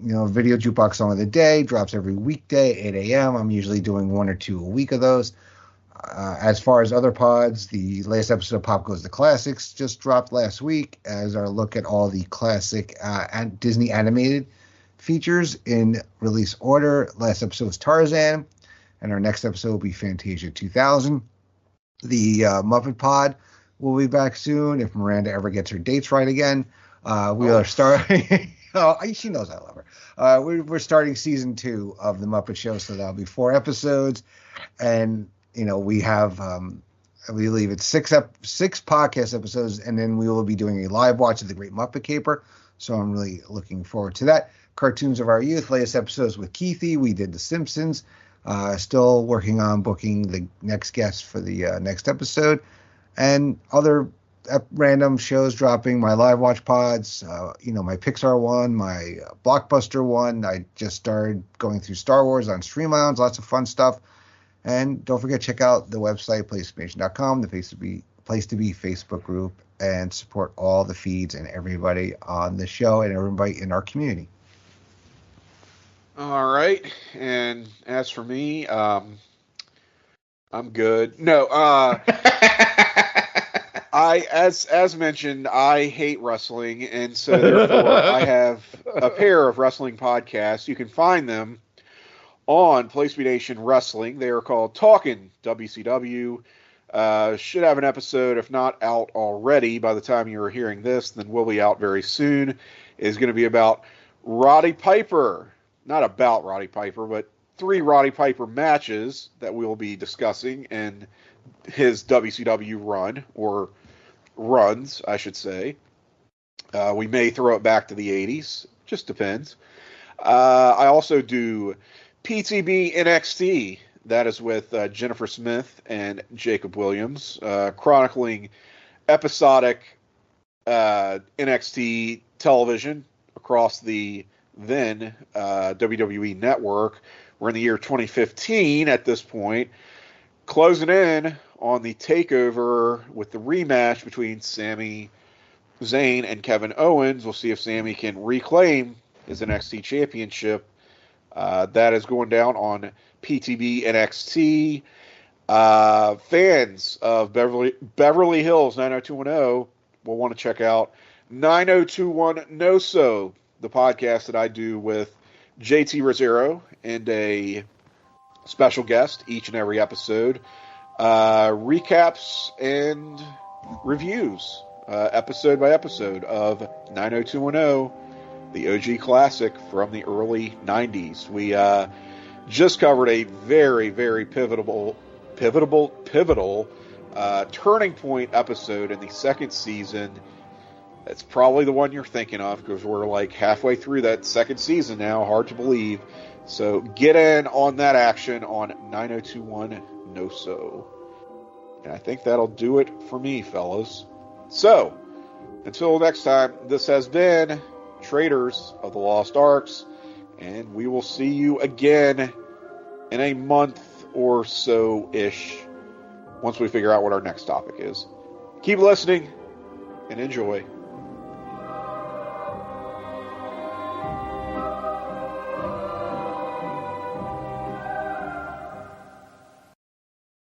Video Jukebox Song of the Day drops every weekday, 8 a.m. I'm usually doing 1 or 2 a week of those. As far as other pods, the latest episode of Pop Goes the Classics just dropped last week as our look at all the classic and Disney animated features in release order. Last episode was Tarzan, and our next episode will be Fantasia 2000. The Muppet Pod will be back soon if Miranda ever gets her dates right again. We are starting. Oh, she knows I love her. We're starting season 2 of the Muppet Show, so that'll be 4 episodes, and we have, I believe it's 6 podcast episodes, and then we will be doing a live watch of The Great Muppet Caper. So I'm really looking forward to that. Cartoons of Our Youth, latest episodes with Keithy. We did The Simpsons. Still working on booking the next guest for the next episode. And other random shows dropping, my live watch pods, my Pixar one, my Blockbuster one. I just started going through Star Wars on Stream Lounge. Lots of fun stuff. And don't forget, check out the website, PlayStation.com, the Place to Be Facebook group, and support all the feeds and everybody on the show and everybody in our community. All right. And as for me, I'm good. No, as mentioned, I hate wrestling, and so therefore I have a pair of wrestling podcasts. You can find them on PlayStation Nation Wrestling. They are called Talkin' WCW. Should have an episode, if not out already, by the time you are hearing this, then will be out very soon. Is going to be about Roddy Piper. Not about Roddy Piper, but 3 Roddy Piper matches that we will be discussing in his WCW run, or runs, I should say. We may throw it back to the 80s. Just depends. I also do PTB NXT. That is with Jennifer Smith and Jacob Williams, chronicling episodic NXT television across the then WWE network. We're in the year 2015 at this point, closing in on the takeover with the rematch between Sami Zayn and Kevin Owens. We'll see if Sami can reclaim his NXT championship. That is going down on PTB NXT. Fans of Beverly Hills 90210 will want to check out 9021 No-So, the podcast that I do with JT Rosero and a special guest each and every episode. Recaps and reviews, episode by episode, of 90210, the OG classic from the early 90s. We just covered a very, very pivotal turning point episode in the second season. That's probably the one you're thinking of, because we're like halfway through that second season now. Hard to believe. So get in on that action on 9021 No-So. And I think that'll do it for me, fellas. So, until next time, this has been Traders of the Lost Arks, and we will see you again in a month or so-ish once we figure out what our next topic is. Keep listening and enjoy.